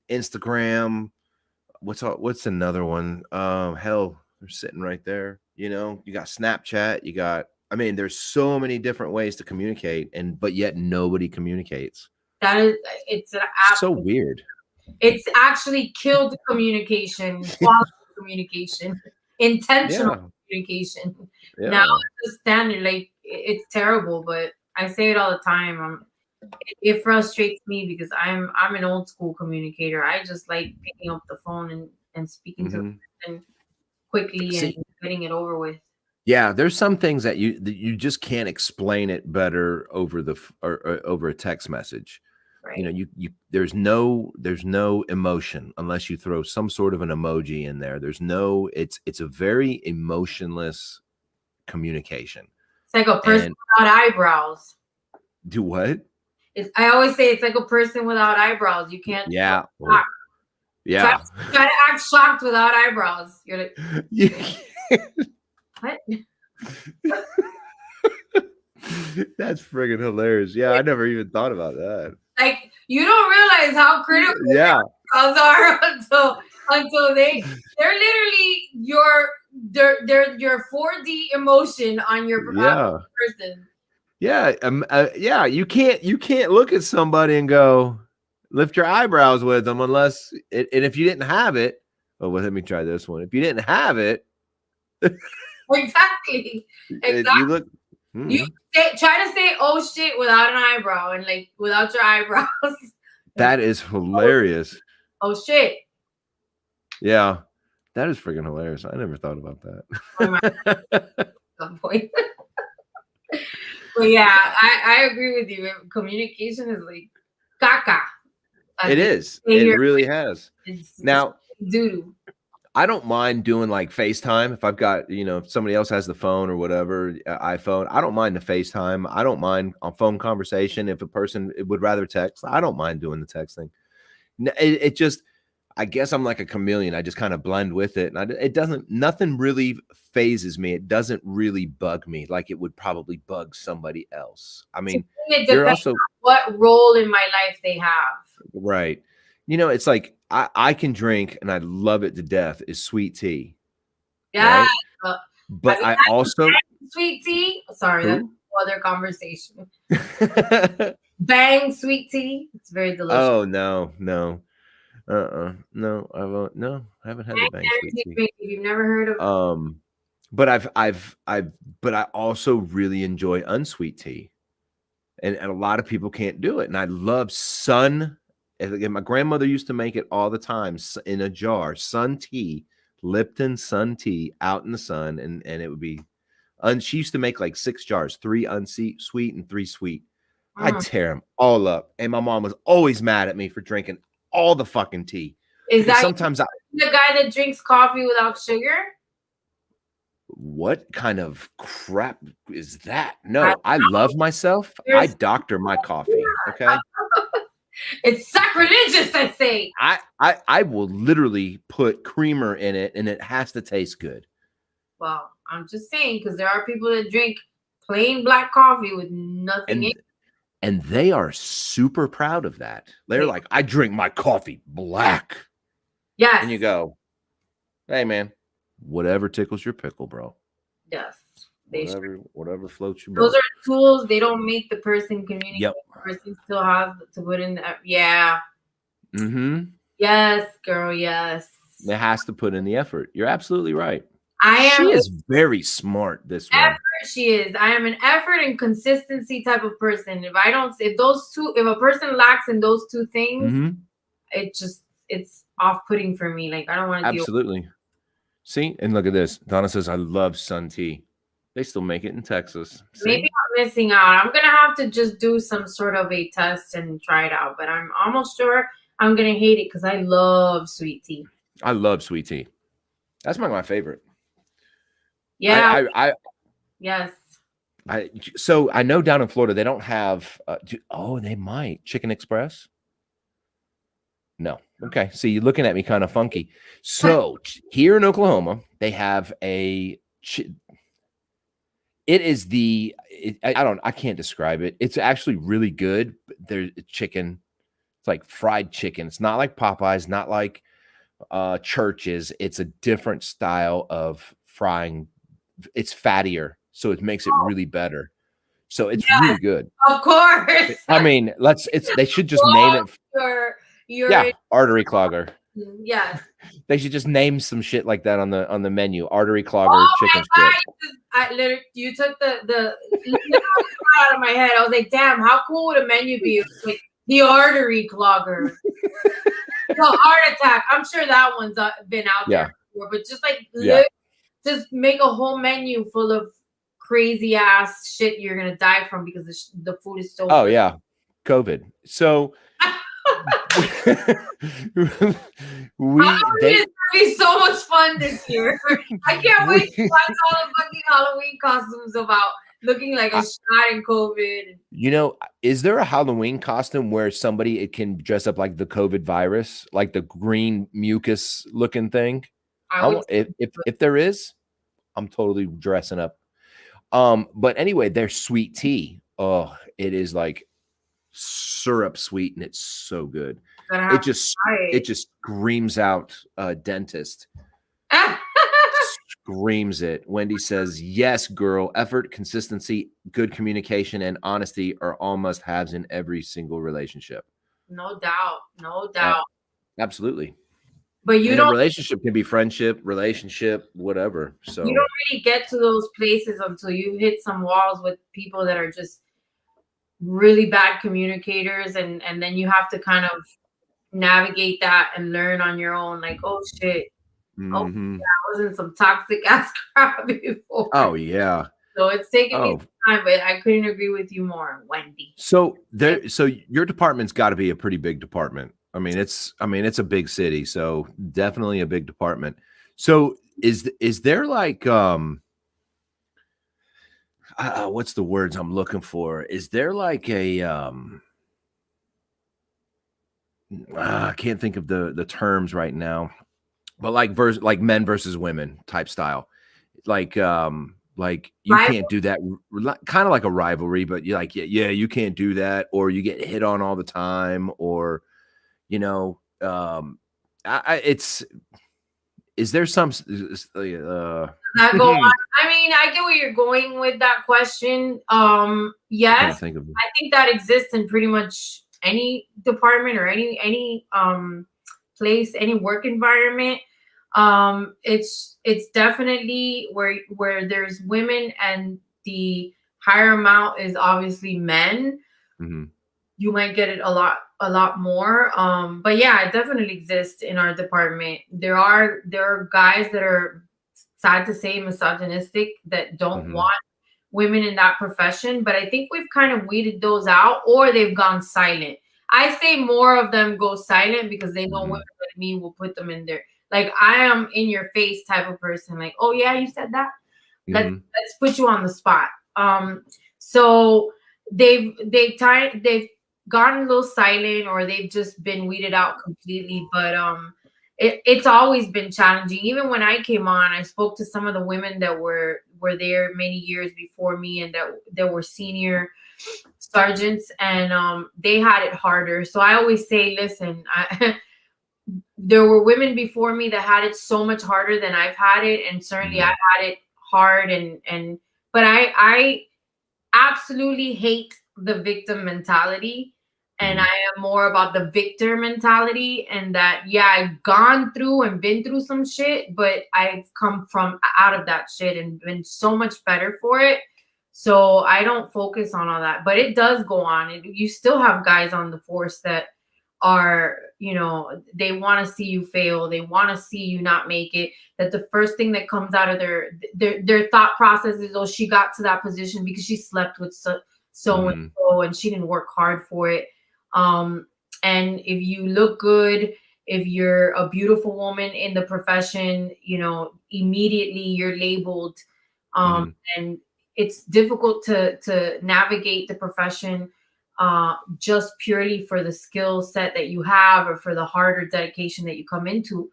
Instagram, what's another one? Hell, they're sitting right there. You know, you got Snapchat, you got, I mean, there's so many different ways to communicate, but yet nobody communicates. That is, it's an So weird. It's actually killed communication, quality communication, intentional communication. Yeah. Now it's the standard. Like it's terrible, but I say it all the time. It frustrates me because I'm an old school communicator. I just like picking up the phone and speaking to the person quickly and getting it over with. Yeah, there's some things that you just can't explain it better over over a text message. Right. You know, there's no emotion unless you throw some sort of an emoji in there. It's a very emotionless communication. It's like a person without eyebrows. Do what? I always say it's like a person without eyebrows. You can't. Yeah. Yeah. Try to act shocked without eyebrows. You're like, what? That's friggin' hilarious. Yeah, I never even thought about that. Like you don't realize how critical eyebrows are until they're literally they're your 4D emotion on your person. Yeah, yeah. You can't look at somebody and go lift your eyebrows with them unless and if you didn't have it. Oh, well, let me try this one. If you didn't have it, exactly. You look. You try to say "oh shit" without an eyebrow and like without your eyebrows. That is hilarious. Oh shit. Yeah, that is freaking hilarious. I never thought about that. Some point. But yeah, I agree with you. Communication is like caca. It is. It really has. Now, doo-doo. I don't mind doing like FaceTime if I've got, if somebody else has the phone or whatever, iPhone. I don't mind the FaceTime. I don't mind a phone conversation. If a person would rather text, I don't mind doing the texting. It just, I guess I'm like a chameleon. I just kind of blend with it. And nothing really phases me. It doesn't really bug me like it would probably bug somebody else. I mean, you're also on what role in my life they have. Right. It's like I can drink and I love it to death is sweet tea. Yeah. Right? But I also sweet tea. Sorry, that's another conversation. Bang sweet tea. It's very delicious. Oh no. No, I haven't had the Bang sweet tea. You've never heard of but but I also really enjoy unsweet tea. And a lot of people can't do it. And I love and my grandmother used to make it all the time in a jar, sun tea, Lipton sun tea out in the sun. And it would be, she used to make like 6 jars, 3 unsweet and 3 sweet. I'd tear them all up. And my mom was always mad at me for drinking all the fucking tea. Is that sometimes the guy that drinks coffee without sugar? What kind of crap is that? No, I love myself. I doctor my coffee. Okay. It's sacrilegious, I say. I will literally put creamer in it and it has to taste good. Well, I'm just saying because there are people that drink plain black coffee with nothing in it. And they are super proud of that. They're like, I drink my coffee black. Yes. And you go, hey man, whatever tickles your pickle, bro. Yes. Whatever floats your boat. Those are tools. They don't make the person communicate. Yep. The person still has to put in the yeah. Mm-hmm. Yes, girl. Yes. It has to put in the effort. You're absolutely right. She is very smart. This one. She is. I am an effort and consistency type of person. If a person lacks in those 2 things, it's off-putting for me. Like I don't want to Absolutely. See, and look at this. Donna says, I love sun tea. They still make it in Texas. See? Maybe I'm missing out. I'm gonna have to just do some sort of a test and try it out. But I'm almost sure I'm gonna hate it because I love sweet tea. I love sweet tea. That's my favorite. Yeah. I Yes. so I know down in Florida they don't have. Oh, they might Chicken Express. No. Okay. So you're looking at me kind of funky. So here in Oklahoma, they have a. It is I can't describe it. It's actually really good. There's chicken. It's like fried chicken. It's not like Popeyes, not like Church's. It's a different style of frying. It's fattier, so it makes it really better. So it's Yes, really good. of course. I mean, they should just name Well, it. you're Yeah, artery clogger. yes. They should just name some shit like that on the menu. Artery clogger Oh chicken my strips. God. I literally, you took the literally out of my head. I was like, damn, how cool would a menu be? It was like the artery clogger. The heart attack. I'm sure that one's been out Yeah. there before, but just like Yeah. just make a whole menu full of crazy ass shit you're gonna die from because the food is so Oh good. yeah, COVID. So Halloween is gonna be so much fun this year. I can't wait to watch all the fucking Halloween costumes about looking like a shot in COVID. You know, is there a Halloween costume where somebody it can dress up like the COVID virus, like the green mucus looking thing? If there is, I'm totally dressing up. But anyway, their sweet tea. Oh, it is like syrup sweet and it's so good. It just screams out dentist. Screams it. Wendy says, yes, girl. Effort, consistency, good communication, and honesty are all must-haves in every single relationship. No doubt. No doubt. Absolutely. But you don't. A relationship can be friendship, relationship, whatever. So you don't really get to those places until you hit some walls with people that are just really bad communicators, and then you have to kind of navigate that and learn on your own. Like, oh shit. Oh, yeah, I was in some toxic ass crap before. Oh yeah. So it's taken me some time, but I couldn't agree with you more, Wendy. So your department's got to be a pretty big department. I mean, it's a big city, so definitely a big department. So is there like what's the words I'm looking for? Is there like a I can't think of the terms right now, but like men versus women type style, like you can't do that, kind of like a rivalry, but you're like yeah you can't do that, or you get hit on all the time, or you know is there some that go on? I mean, I get where you're going with that question. Yes, I think that exists in pretty much any department or any place, any work environment. It's definitely where there's women and the higher amount is obviously men. You might get it a lot more. But yeah, it definitely exists in our department. There are guys that are, sad to say, misogynistic, that don't want women in that profession, but I think we've kind of weeded those out, or they've gone silent. I say more of them go silent because they know women like me will put them in there. Like, I am in your face type of person. Like, oh yeah, you said that. Let's put you on the spot. So they've gotten a little silent, or they've just been weeded out completely. But it's always been challenging. Even when I came on, I spoke to some of the women that were there many years before me, and that were senior sergeants, and they had it harder. So I always say, listen, there were women before me that had it so much harder than I've had it, and certainly I've had it hard, but I absolutely hate the victim mentality. And I am more about the victor mentality, and that, yeah, I've gone through and been through some shit, but I've come from out of that shit and been so much better for it. So I don't focus on all that, but it does go on. You still have guys on the force that are, they want to see you fail. They want to see you not make it. That the first thing that comes out of their thought process is, oh, she got to that position because she slept with so and she didn't work hard for it. And if you look good, if you're a beautiful woman in the profession, you know, immediately you're labeled. Mm-hmm. And it's difficult to navigate the profession just purely for the skill set that you have or for the harder dedication that you come into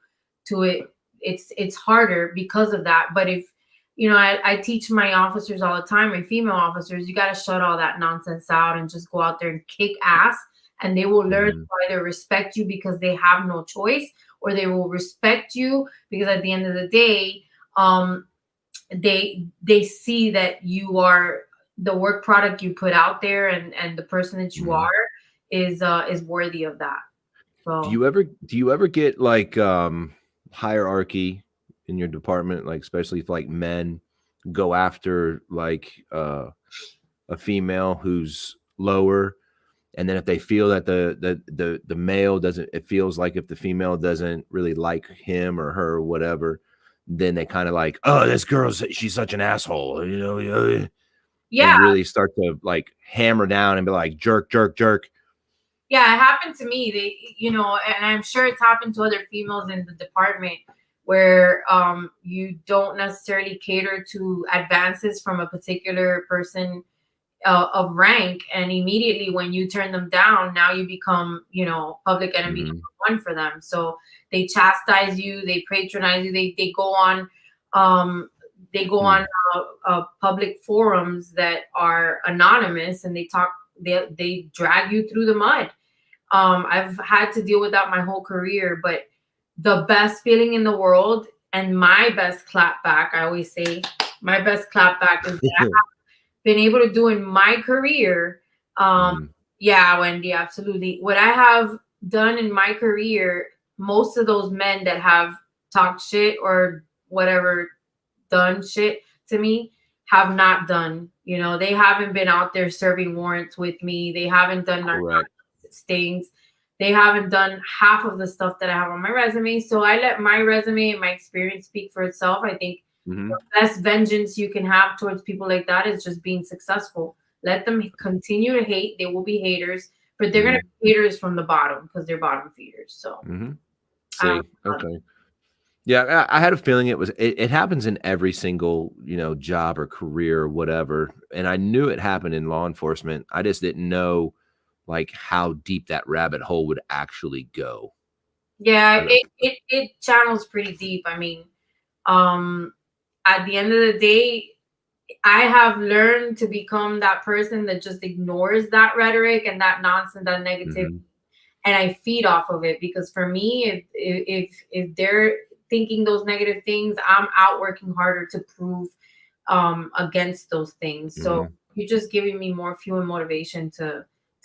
to it. It's harder because of that. But if you know, I teach my officers all the time, my female officers, you got to shut all that nonsense out and just go out there and kick ass, and they will learn Mm-hmm. to either respect you because they have no choice, or they will respect you because at the end of the day, um, they see that you are the work product you put out there, and the person that you Mm-hmm. are is worthy of that. So Do you ever get like hierarchy in your department, like especially if like men go after like a female who's lower, and then if they feel that the male doesn't, it feels like if the female doesn't really like him or her or whatever, then they kind of like, oh, this girl's, she's such an asshole, you know, yeah, and really start to like hammer down and be like jerk, jerk, jerk. yeah, it happened to me. They, you know, and I'm sure it's happened to other females in the department where you don't necessarily cater to advances from a particular person of rank, and immediately when you turn them down, now you become, you know, public enemy Mm-hmm. number one for them. So they chastise you, they patronize you, um they go on public forums that are anonymous, and they talk, they drag you through the mud. I've had to deal with that my whole career, but the best feeling in the world and my best clap back, I always say my best clap back is that been able to do in my career. Um, Mm-hmm. yeah, Wendy, absolutely. What I have done in my career, most of those men that have talked shit or whatever, done shit to me, have not done. You know, they haven't been out there serving warrants with me. They haven't done narcotics Correct. stings. They haven't done half of the stuff that I have on my resume. So I let my resume and my experience speak for itself. I think Mm-hmm. best vengeance you can have towards people like that is just being successful. Let them continue to hate. They will be haters, but they're gonna Mm-hmm. be haters from the bottom because they're bottom feeders. So Mm-hmm. I don't See, okay. Yeah, I had a feeling it happens in every single, you know, job or career or whatever. And I knew it happened in law enforcement. I just didn't know like how deep that rabbit hole would actually go. yeah, I don't- it channels pretty deep. I mean, um, at the end of the day, I have learned to become that person that just ignores that rhetoric and that nonsense, that negativity, Mhm. and I feed off of it. Because for me, if they're thinking those negative things, I'm out working harder to prove against those things. So Mhm. you're just giving me more fuel and motivation to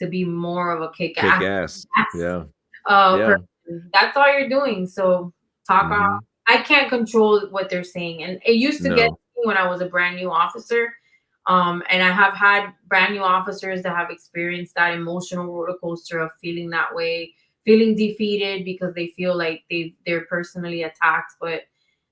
be more of a kick Kick ass ass. Yeah. Yeah. person. That's all you're doing. So talk on. Mhm. I can't control what they're saying, and it used to get No. me when I was a brand new officer. And I have had brand new officers that have experienced that emotional roller coaster of feeling that way, feeling defeated because they feel like they're personally attacked. But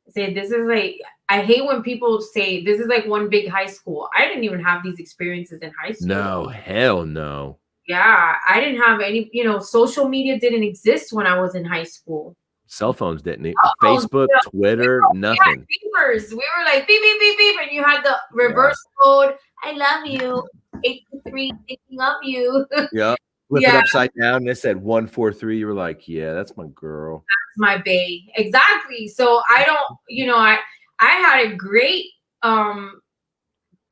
say this is like, I hate when people say this is like one big high school. I didn't even have these experiences in high school. No. Hell no. Yeah, I didn't have any, you know, social media didn't exist when I was in high school. Cell phones didn't. Oh, Facebook, Twitter, we had nothing. beepers. We were like beep beep beep beep, and you had the Yeah. reverse code. I love you. 823 thinking of you. Yeah. Flip it Yeah, upside down. And it said 143. You were like, yeah, that's my girl. my bae. Exactly. So I don't, you know, I had a great um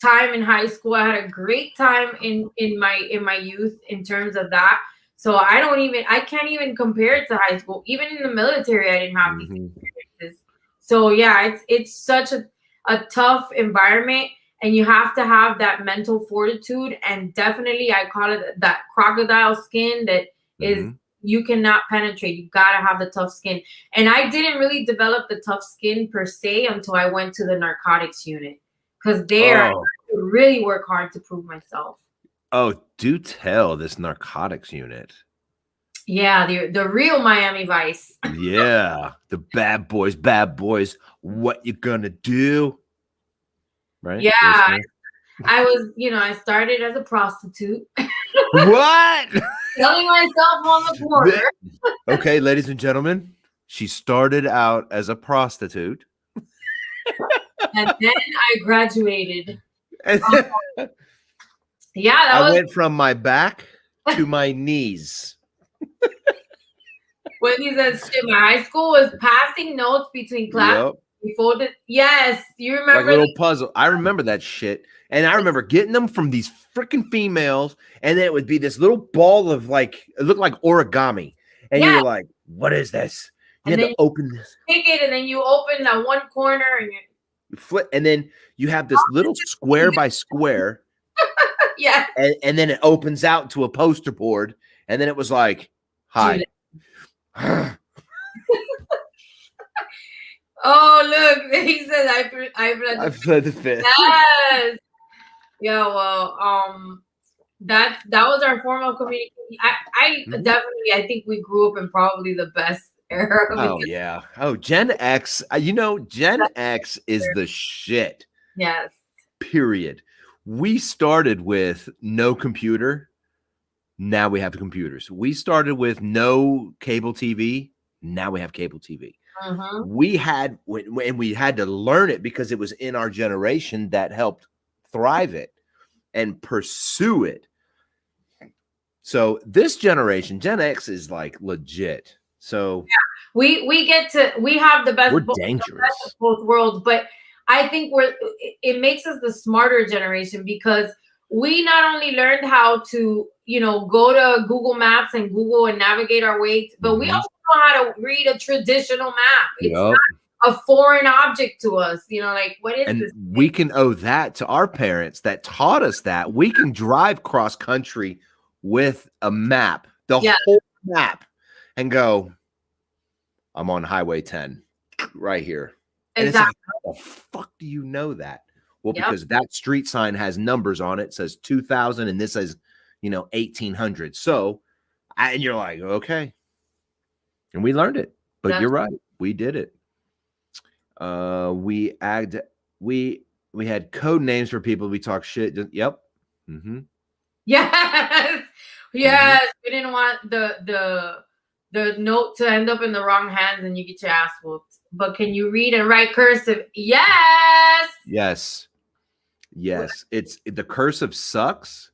time in high school. I had a great time in my youth in terms of that. So I can't even compare it to high school. Even in the military, I didn't have these Mhm. experiences. So yeah, it's such a tough environment, and you have to have that mental fortitude, and definitely I call it that crocodile skin that is Mhm. you cannot penetrate. You gotta have the tough skin. And I didn't really develop the tough skin per se until I went to the narcotics unit. Because there I Oh. had to really work hard to prove myself. Oh, do tell this narcotics unit. Yeah, the real Miami Vice. Yeah, the bad boys, bad boys. What you gonna do? Right, Yeah, Will Smith. I was, you know, I started as a prostitute. What? Selling myself on the corner. Okay, ladies and gentlemen, she started out as a prostitute. And then I graduated. And Yeah, that I was went from my back to my knees. when he says shit. My high school was passing notes between classes. Yep. We folded. Yes, you Like remember? little puzzle. I remember that shit. And I remember getting them from these freaking females. And then it would be this little ball of like, it looked like origami. And you Yeah. were like, what is this? You And had then to open this. Pick it, and then you open that one corner, and You flip, and then you have this little square by square. yeah. And then it opens out to a poster board. And then it was like, hi. Oh, look, he said I've fled the fifth. Yes. Yeah, well, that was our formal communication. I definitely, I think we grew up in probably the best era. Oh yeah. Oh, Gen X. Gen X is the shit. Yes. Period. We started with no computer. Now we have computers. We started with no cable TV. Now we have cable TV. We had and we had to learn it because it was in our generation that helped thrive it and pursue it. So this generation, Gen X, is like legit. So yeah, we have the best. We're The dangerous. best of both worlds, but I think it makes us the smarter generation because we not only learned how to, go to Google Maps and Google and navigate our way, but we also know how to read a traditional map. It's not a foreign object to us, like what is this? We can owe that to our parents that taught us that we can drive cross country with a map, the whole map, and go, I'm on Highway 10 right here. And it's like, how the fuck do you know that? Well, because that street sign has numbers on it, says 2000, and this says, 1800. So, and you're like, okay. And we learned it. But you're right. We did it. We had code names for people. We talk shit. Yep. Yes. Yes. We didn't want the note to end up in the wrong hands and you get your ass whooped. But can you read and write cursive? Yes. Yes. Yes. The cursive sucks.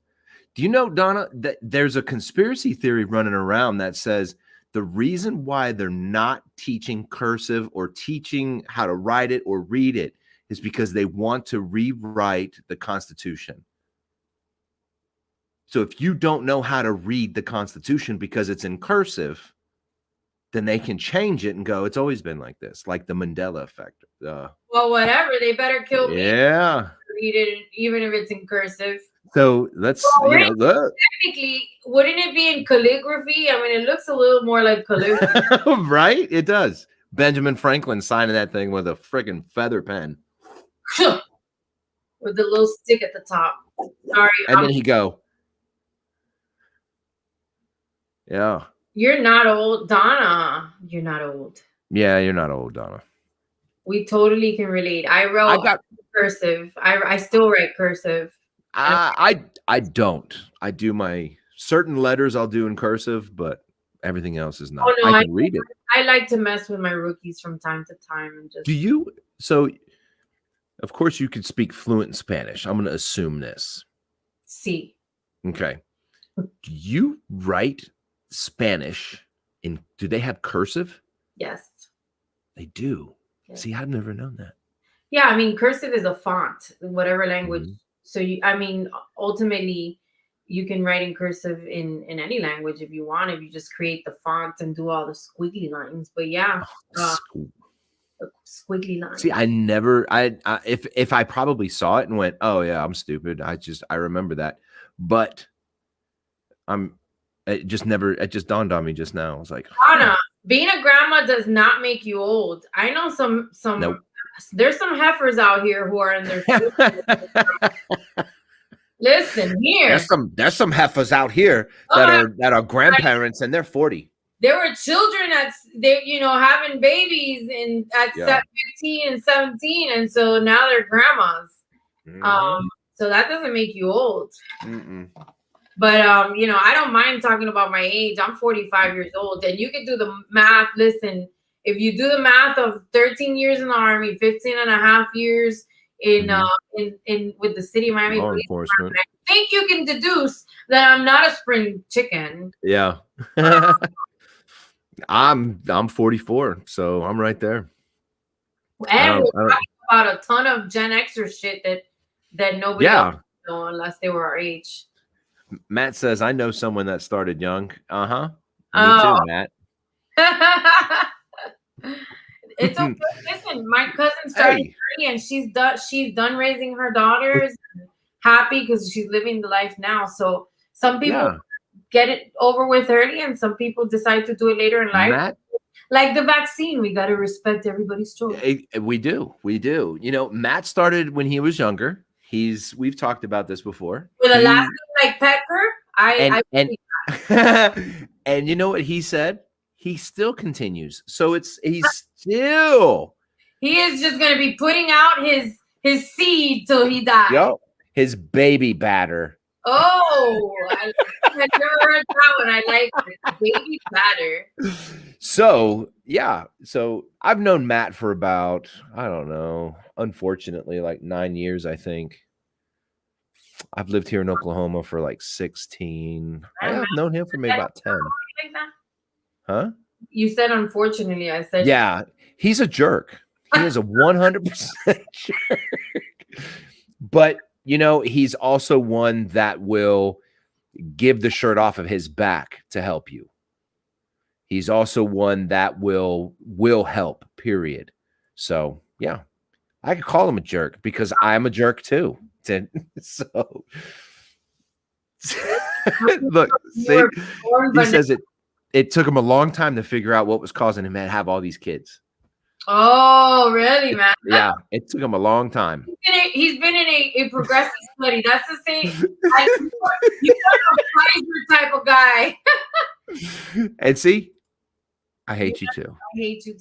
Do you know, Donna, that there's a conspiracy theory running around that says the reason why they're not teaching cursive or teaching how to write it or read it is because they want to rewrite the Constitution. So if you don't know how to read the Constitution because it's in cursive, then they can change it and go, it's always been like this, like the Mandela effect. Well, whatever. They better kill me. Yeah. Read it, even if it's in cursive. So let's, look. Technically, wouldn't it be in calligraphy? I mean, it looks a little more like calligraphy. Right? It does. Benjamin Franklin signing that thing with a freaking feather pen. With the little stick at the top. Sorry. And then he go. Yeah. You're not old, Donna. You're not old. Yeah, you're not old, Donna. We totally can relate. I got cursive. I still write cursive. I don't. I do my certain letters I'll do in cursive, but everything else is not. Oh, no, I can read it. I like to mess with my rookies from time to time and just. Do you? So, of course, you can speak fluent in Spanish. I'm going to assume this. Sí. Okay. Do you write Spanish in? Do they have cursive? Yes. They do. Yes. See, I've never known that. Yeah, I mean, cursive is a font, whatever language. So ultimately, you can write in cursive in any language if you want. If you just create the font and do all the squiggly lines. But yeah, squiggly lines. See, I never. If I probably saw it and went, oh yeah, I'm stupid. I remember that, but it just dawned on me just now. I was like, Anna, being a grandma does not make you old. I know some. Nope. There's some heifers out here who are in their. Listen here. There's some heifers out here that are grandparents and they're 40. There were children having babies at 15 and 17, and so now they're grandmas. So that doesn't make you old. But you know, I don't mind talking about my age. I'm 45 years old, and you can do the math. Listen, if you do the math of 13 years in the Army, 15 and a half years in with the city of Miami Law Police enforcement. Department, I think you can deduce that I'm not a spring chicken. Yeah. I'm 44, so I'm right there. And we're I don't talking about a ton of Gen Xer shit that nobody else yeah. know unless they were our age. Matt says, I know someone that started young. Uh-huh. Me Oh. too, Matt. It's okay. Listen, my cousin started Hey. 30 and she's done raising her daughters, happy because she's living the life now. So some people Yeah. get it over with early and some people decide to do it later in life. Matt, Like the vaccine, we got to respect everybody's choice. we do. We do. You know, Matt started when he was younger. We've talked about this before. With a last name like Pecker, I And you know what he said? He still continues. So he's still he is just gonna be putting out his seed till he dies. his baby batter. Oh, I never heard that one. I like it. Baby batter. So yeah, so I've known Matt for about, I don't know, unfortunately, like 9 years, I think. I've lived here in Oklahoma for like 16. I've known him for maybe about 10. Like that? Huh? You said unfortunately. I said Yeah, he's a jerk. He is a 100% jerk. But, you know, he's also one that will give the shirt off of his back to help you. He's also one that will help, period. So, yeah, I could call him a jerk because I'm a jerk too. So, look, see, he says it took him a long time to figure out what was causing him to have all these kids. Oh, really, man? Yeah, it took him a long time. He's been in a progressive study. That's the same. You're a Pfizer type of guy. And see, I hate you too. I hate you too.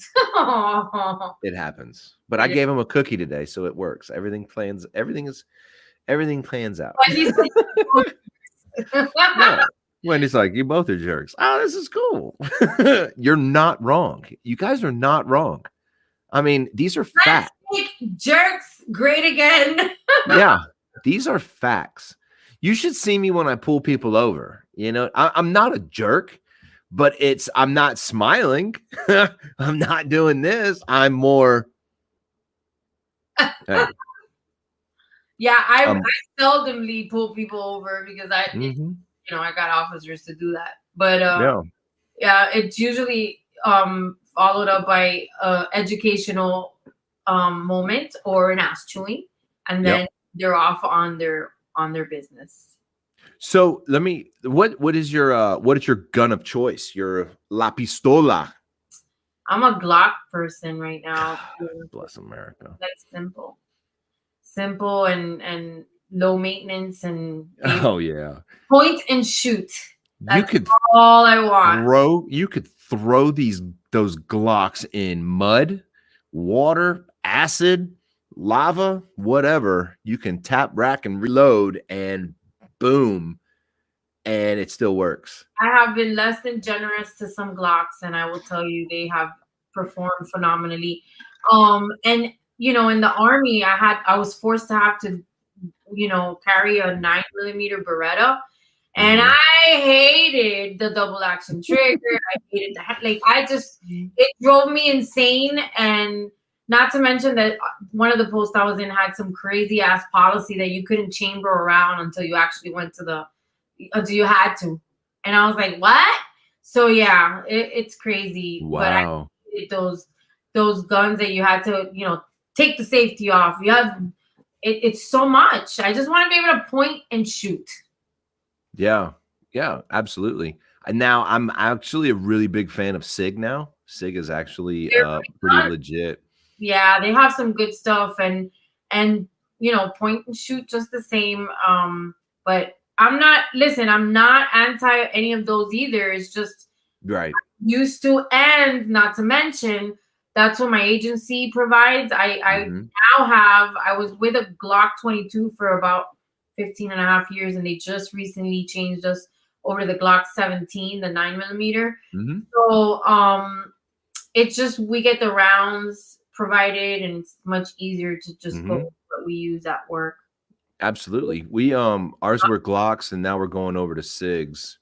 It happens. But I gave him a cookie today, so it works. Everything plans out. Yeah. Wendy's like, you both are jerks. Oh, this is cool. You're not wrong. You guys are not wrong. I mean, these are facts. Jerks, great again. Yeah, these are facts. You should see me when I pull people over. You know, I'm not a jerk, but I'm not smiling. I'm not doing this. I'm more. Hey. Yeah, I seldomly pull people over because you know, I got officers to do that. But yeah, it's usually followed up by educational moment or an ass chewing, and then they're off on their business. So what is your gun of choice? Your La Pistola. I'm a Glock person right now. Bless America. That's simple and low maintenance and point and shoot. That's all I want. You could throw those Glocks in mud, water, acid, lava, whatever. You can tap, rack, and reload, and boom, and it still works. I have been less than generous to some Glocks, and I will tell you they have performed phenomenally. And you know, in the Army, I was forced to have to, you know, carry a 9mm Beretta. And I hated the double action trigger. I hated it drove me insane. And not to mention that one of the posts I was in had some crazy ass policy that you couldn't chamber around until you actually until you had to. And I was like, what? So yeah, it's crazy. Wow. But I hated those guns that you had to, you know, take the safety off. It's so much. I just want to be able to point and shoot. Yeah, absolutely. And now I'm actually a really big fan of SIG now. SIG is actually pretty legit. Yeah, they have some good stuff and you know, point and shoot just the same. But I'm not anti any of those either. It's just right. Used to, and not to mention that's what my agency provides. I was with a Glock 22 for about 15 and a half years, and they just recently changed us over the Glock 17, the 9mm. Mm-hmm. So it's just we get the rounds provided, and it's much easier to just go Mm-hmm. with what we use at work. Absolutely. We ours were Glocks, and now we're going over to SIGs.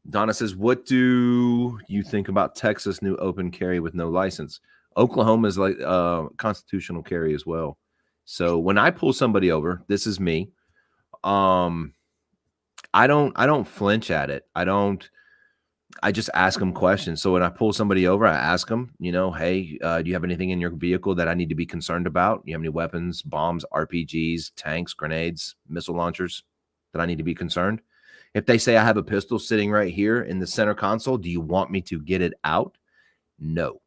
Donna says, "What do you think about Texas' new open carry with no license? Oklahoma is like constitutional carry as well. So when I pull somebody over, this is me. I don't flinch at it. I just ask them questions. So when I pull somebody over, I ask them, hey, do you have anything in your vehicle that I need to be concerned about? You have any weapons, bombs, RPGs, tanks, grenades, missile launchers that I need to be concerned? If they say I have a pistol sitting right here in the center console, do you want me to get it out? No.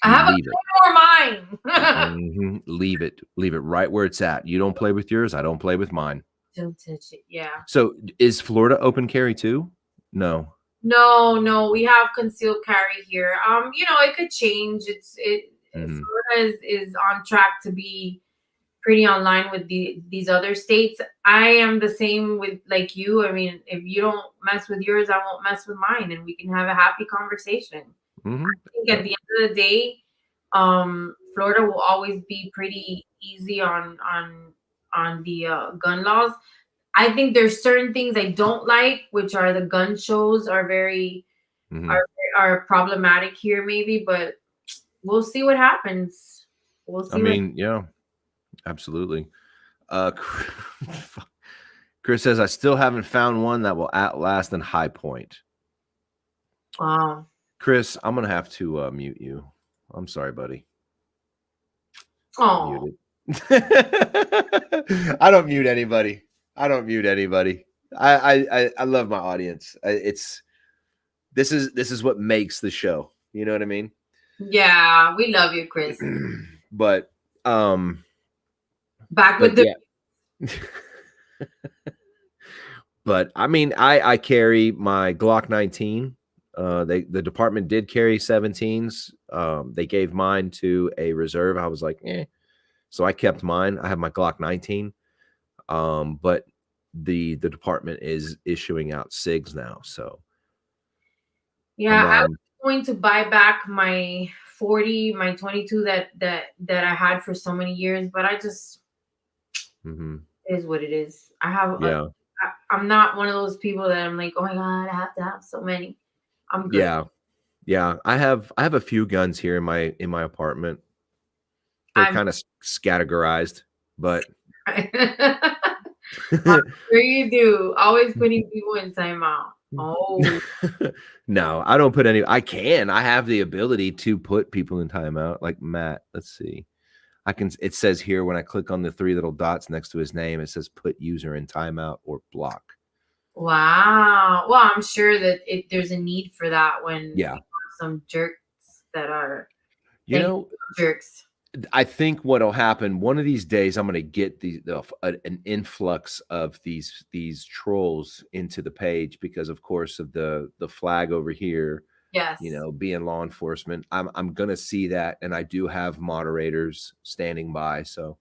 I You have leave it. more mine. Leave it. Leave it right where it's at. You don't play with yours. I don't play with mine. Don't touch it. Yeah. So is Florida open carry too? No. No, we have concealed carry here. It could change. Mhm. Florida is on track to be pretty online with these other states. I am the same with like you. I mean, if you don't mess with yours, I won't mess with mine, and we can have a happy conversation. Mhm. I think at the end of the day, Florida will always be pretty easy on the gun laws. I think there's certain things I don't like, which are the gun shows are very Mhm. are problematic here, maybe, but we'll see what happens. We'll I see what. mean, yeah, absolutely. Chris says, I still haven't found one that will outlast in High Point. Wow. Chris, I'm going to have to mute you. I'm sorry, buddy. Oh, Muted. I don't mute anybody. I love my audience. This is what makes the show. You know what I mean? yeah, we love you, Chris. But Back with the. yeah. But I mean, I carry my Glock 19. The department did carry 17s. They gave mine to a reserve. I was like, so I kept mine. I have my Glock 19. But the department is issuing out SIGs now. So Yeah, I was going to buy back my 40, my 22 that I had for so many years, but I just it is what it is. I'm not one of those people that I'm like, oh my god, I have to have so many. I'm good. Yeah. I have a few guns here in my apartment. They're kind of scattergarized, but I'm sure you do. Always putting people in timeout. Oh. No, I don't put any. I have the ability to put people in timeout. Like Matt, let's see. It says here when I click on the 3 little dots next to his name, it says put user in timeout or block. Wow. Well, I'm sure that there's a need for that when Yeah. some jerks that are jerks. I think what'll happen one of these days, I'm going to get an influx of these trolls into the page because, of course, of the flag over here. Yes. Being law enforcement, I'm going to see that, and I do have moderators standing by, so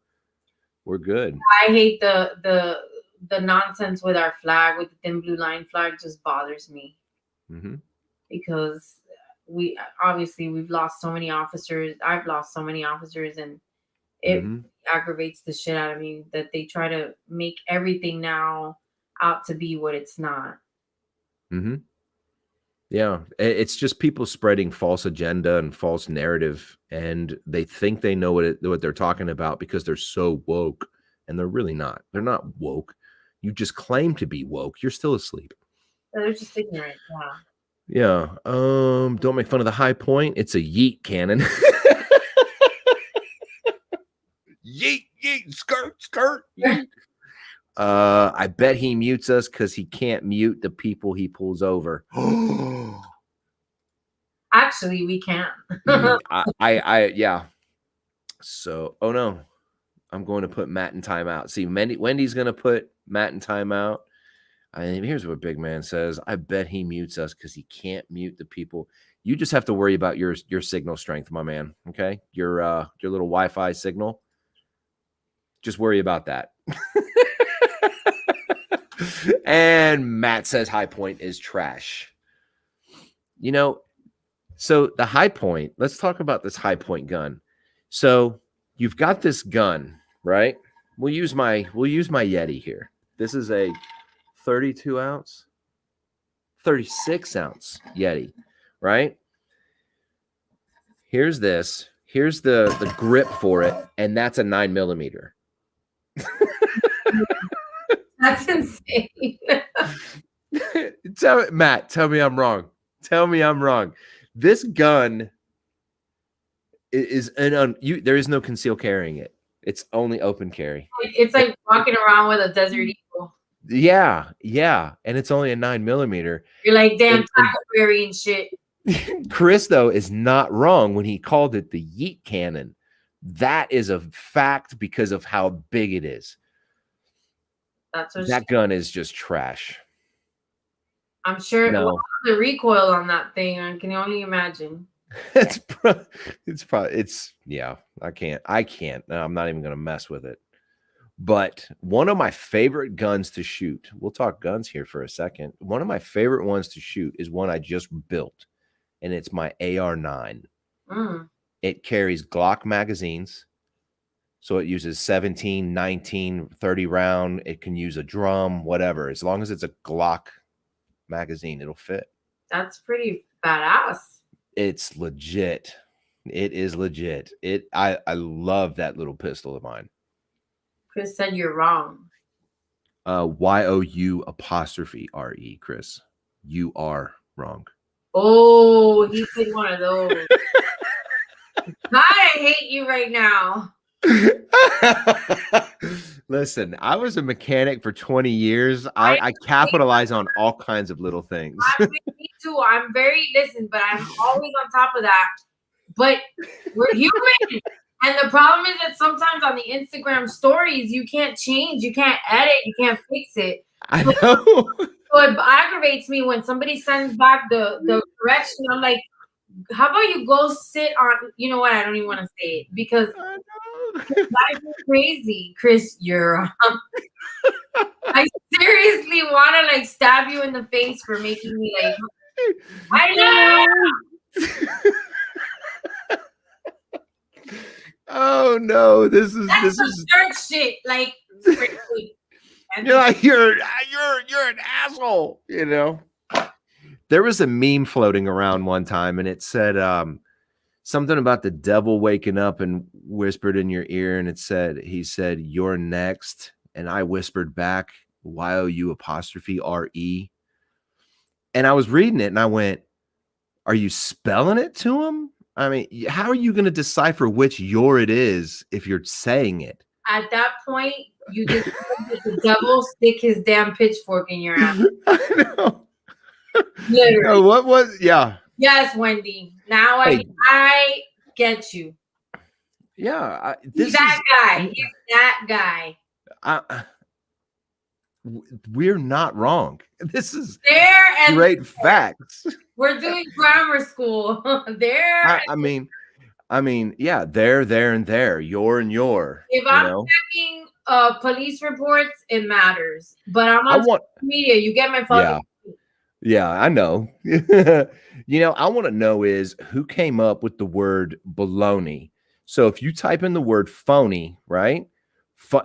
we're good. I hate the nonsense with our flag, with the thin blue line flag, just bothers me because we've lost so many officers. I've lost so many officers, and it aggravates the shit out of me that they try to make everything now out to be what it's not. Yeah, it's just people spreading false agenda and false narrative, and they think they know what they're talking about because they're so woke, and they're really not. They're not woke. You just claim to be woke. You're still asleep. They're just ignorant. Yeah. Don't make fun of the High Point. It's a yeet cannon. Yeet, yeet, skirt, yeet. I bet he mutes us because he can't mute the people he pulls over. Actually, we can't. Yeah. So, oh no, I'm going to put Matt in timeout. See, Wendy's going to put Matt in timeout. Here's what Big Man says. I bet he mutes us because he can't mute the people. You just have to worry about your signal strength, my man. Okay, your little Wi-Fi signal. Just worry about that. And Matt says High Point is trash. You know, so the High Point, let's talk about this High Point gun. So you've got this gun, right? We'll use my Yeti here. This is a 32 ounce, 36 ounce Yeti, right? Here's this. Here's the grip for it, and that's a 9mm. That's insane. Matt, tell me I'm wrong. Tell me I'm wrong. This gun is there is no concealed carrying it. It's only open carry. It's like walking around with a Desert Eagle. Yeah, yeah, and it's only a 9mm. You're like, damn, Tackleberry and shit. Chris, though, is not wrong when he called it the yeet cannon. That is a fact because of how big it is. That's what that gun is just trash. I'm sure the recoil on that thing, I can only imagine. It's yeah, I can't. No, I'm not even going to mess with it. But one of my favorite guns to shoot, we'll talk guns here for a second. One of my favorite ones to shoot is one I just built, and it's my AR-9. It carries Glock magazines. So it uses 17, 19, 30 round. It can use a drum, whatever. As long as it's a Glock magazine, it'll fit. That's pretty badass. It's legit. It is legit. I love that little pistol of mine. Chris said you're wrong. YOU_RE, Chris. You are wrong. Oh, he did one of those. I hate you right now. Listen, I was a mechanic for 20 years. I capitalize on all kinds of little things. Me too. I'm but I'm always on top of that. But we're human. And the problem is that sometimes on the Instagram stories, you can't change, you can't edit, you can't fix it. I know. So it aggravates me when somebody sends back the correction. I'm like, how about you go sit on, you know what? I don't even want to say it because that's crazy. Chris, you're I seriously want to like stab you in the face for making me like, I know. Oh no, this is church shit. Like you're like you're an asshole, you know. There was a meme floating around one time and it said something about the devil waking up and whispered in your ear, and he said, "You're next." And I whispered back, YOU_RE. And I was reading it and I went, are you spelling it to him? I mean, how are you going to decipher which "your" it is if you're saying it? At that point, you just let the devil stick his damn pitchfork in your ass. I know. Literally. No, what was? Yeah. Yes, Wendy. Now I get you. Yeah. He's that guy. He's that guy. We're not wrong. This is great facts. We're doing grammar school. I mean, yeah, there, and there. Your and your. If I'm checking police reports, it matters. But I'm on social media. You get my fucking. Yeah, I know. You know, I want to know is who came up with the word baloney. So if you type in the word phony, right?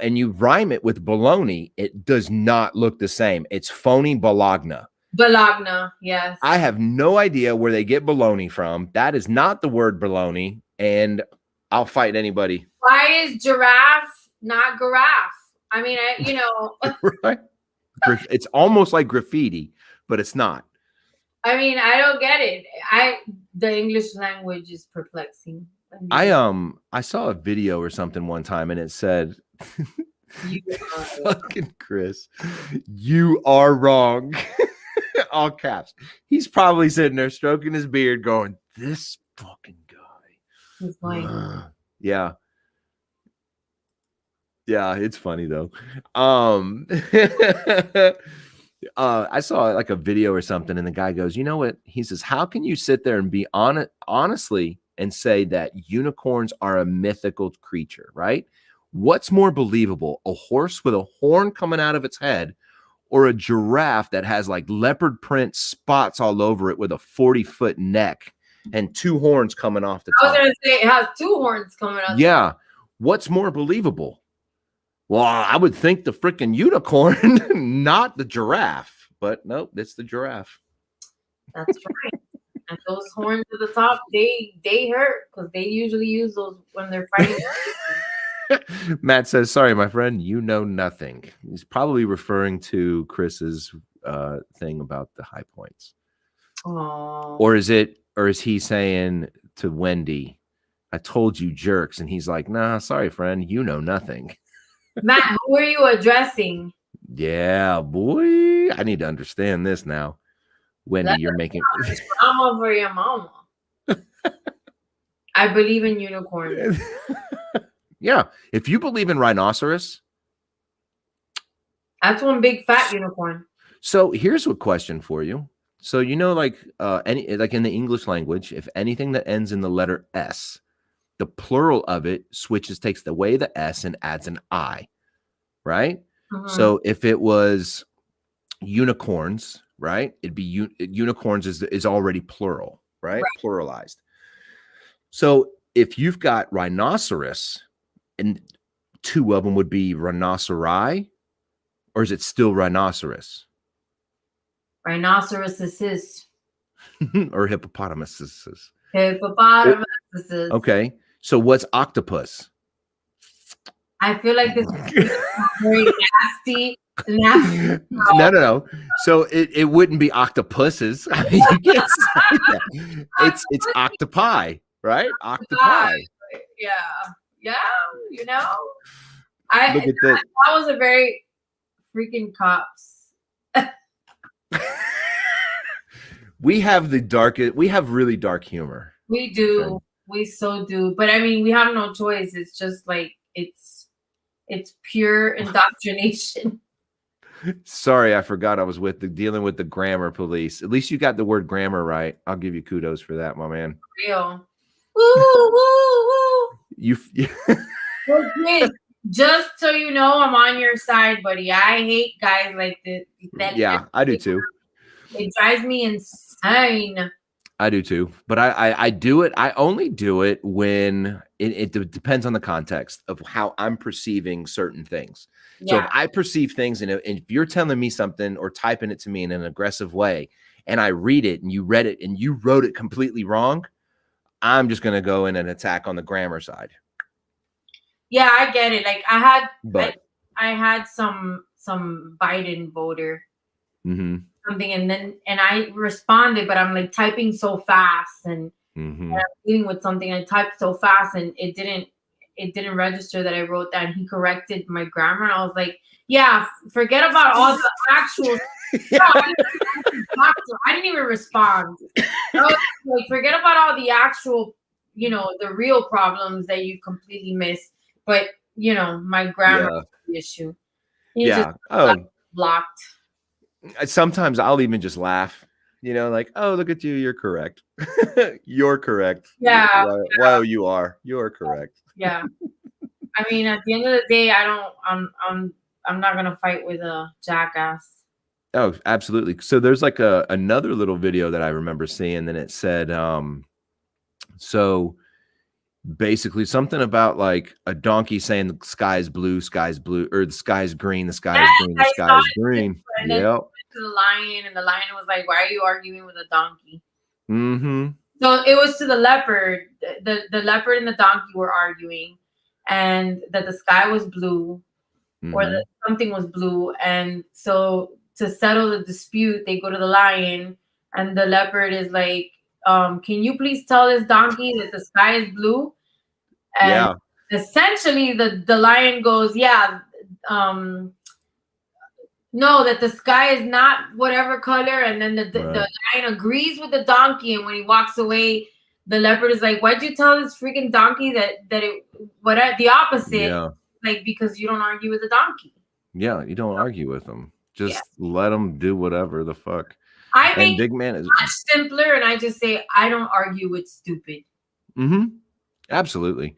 And you rhyme it with baloney, it does not look the same. It's phony Bologna. Bologna, yes. I have no idea where they get baloney from. That is not the word baloney, and I'll fight anybody. Why is giraffe not giraffe? I mean, you know. Right? It's almost like graffiti, but it's not. I mean, I don't get it. The English language is perplexing. I saw a video or something one time and it said, fucking Chris, you are wrong. All caps. He's probably sitting there stroking his beard going, this fucking guy. He's like, yeah. Yeah, it's funny though. I saw like a video or something and the guy goes, you know what? He says, how can you sit there and be honestly and say that unicorns are a mythical creature, right? What's more believable, a horse with a horn coming out of its head or a giraffe that has like leopard print spots all over it with a 40-foot neck and 2 horns coming off the I was top? gonna say it has 2 horns coming out. Yeah. What's more believable? Well, I would think the freaking unicorn, not the giraffe. But nope, it's the giraffe. That's right. And those horns at the top, they hurt because they usually use those when they're fighting. Matt says, sorry, my friend, you know nothing. He's probably referring to Chris's thing about the high points. Oh. Or is he saying to Wendy, I told you jerks, and he's like, nah, sorry, friend, you know nothing. Matt, who are you addressing? Yeah, boy, I need to understand this now. Wendy, you're making drama for your mama. I believe in unicorns. Yeah, if you believe in rhinoceros, that's one big fat unicorn. So here's a question for you. So like in the English language, if anything that ends in the letter S, the plural of it takes away the S and adds an I, right? So if it was unicorns, right? It'd be unicorns is already plural, right? Pluralized. So if you've got rhinoceros, and 2 of them would be rhinoceri, or is it still rhinoceros? Rhinoceroses. Or hippopotamuses. Hippopotamuses. Okay. So what's octopus? I feel like this is very nasty. No. So it wouldn't be octopuses. I mean, you can't say that. It's octopi, right? Octopi. Yeah. You know. Look at this. That was a very freaking cops. We have really dark humor. We do. Okay. We so do. But I mean, we have no choice. It's just like it's pure indoctrination. Sorry, I forgot I was dealing with the grammar police. At least you got the word grammar right. I'll give you kudos for that, my man. Real. Woo. Just so you know, I'm on your side, buddy. I hate guys like this. Yeah, I do too. It drives me insane. I do too, but I do it. I only do it when it depends on the context of how I'm perceiving certain things. Yeah. So if I perceive things and if you're telling me something or typing it to me in an aggressive way, and I read it and you read it and you wrote it completely wrong, I'm just going to go in and attack on the grammar side. Yeah, I get it. Like I had some Biden voter. Something and I responded, but I'm like typing so fast and I'm dealing with something. I typed so fast and it didn't register that I wrote that. And he corrected my grammar, and I was like, "Yeah, forget about all the actual." I didn't even respond. I was like, forget about all the actual, the real problems that you completely missed. But my grammar is the issue. He just blocked. Sometimes I'll even just laugh, like, oh, look at you. You're correct. You're correct. Yeah. Wow, you're correct. Yeah. I mean, at the end of the day, I'm not going to fight with a jackass. Oh, absolutely. So there's like another little video that I remember seeing, and it said, so basically something about like a donkey saying the sky is blue, or the sky is green, the sky is green, the sky is green. Yep. To the lion, and the lion was like, "Why are you arguing with a donkey?" So it was to the leopard. The leopard and the donkey were arguing, and that the sky was blue, or that something was blue. And so to settle the dispute, they go to the lion, and the leopard is like, "Can you please tell this donkey that the sky is blue?" And essentially, the lion goes, "Yeah, no, that the sky is not whatever color." And then the lion agrees with the donkey, and when he walks away, the leopard is like, "Why'd you tell this freaking donkey that the opposite?" Yeah. Like, because you don't argue with the donkey. Yeah, you don't argue with them. Just let them do whatever the fuck. I think Big Man is much simpler, and I just say I don't argue with stupid. Absolutely.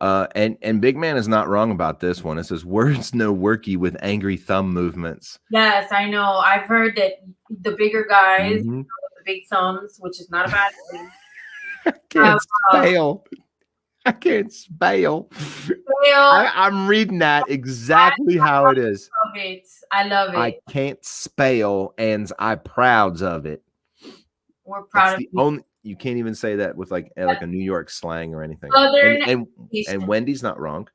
And Big Man is not wrong about this one. It says words no worky with angry thumb movements. Yes, I know. I've heard that the bigger guys, Mhm. with the big thumbs, which is not a bad thing. I Have, can't spell. I can't spell. well, I'm reading that I exactly how it is. love it. I love I it. can't spell, and I prouds of it. We're That's proud of the you. only you can't even say that with like a New York slang or anything. Southern And education Wendy's not wrong.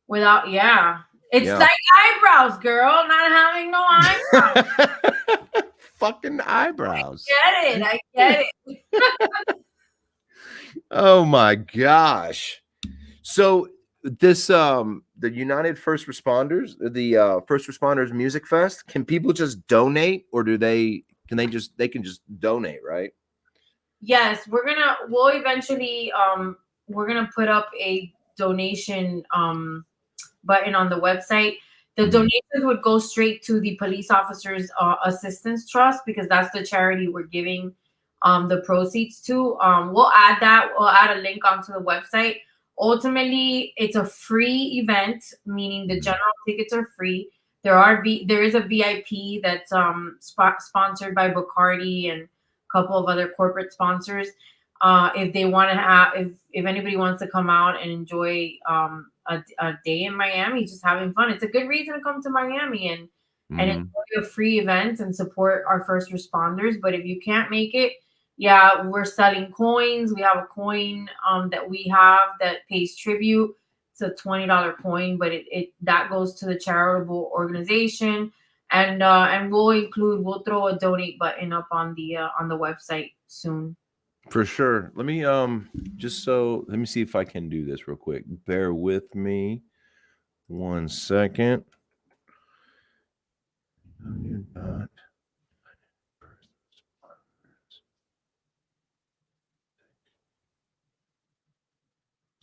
without, yeah. It's Yeah. like eyebrows, girl. Not having no eyebrows. Fucking eyebrows. Get it. I get it. Oh my gosh. So this the United First Responders, the First Responders Music Fest, can people just donate or do they they can just donate, right? Yes, we'll eventually we're gonna put up a donation button on the website. The Mhm. donations would go straight to the Police Officers Assistance Trust because that's the charity we're giving the proceeds to. We'll add that. We'll add a link onto the website. Ultimately, it's a free event, meaning the Mhm. general tickets are free. There is a VIP that's sponsored by Bacardi and a couple of other corporate sponsors. If they want to have, if anybody wants to come out and enjoy a day in Miami, just having fun. It's a good reason to come to Miami and Mhm. enjoy a free event and support our first responders. But if you can't make it, yeah, we're selling coins. We have a coin that we have that pays tribute. It's a $20 coin, but it that goes to the charitable organization. And we'll throw a donate button up on the website soon. For sure. Let me let me see if I can do this real quick. Bear with me 1 second.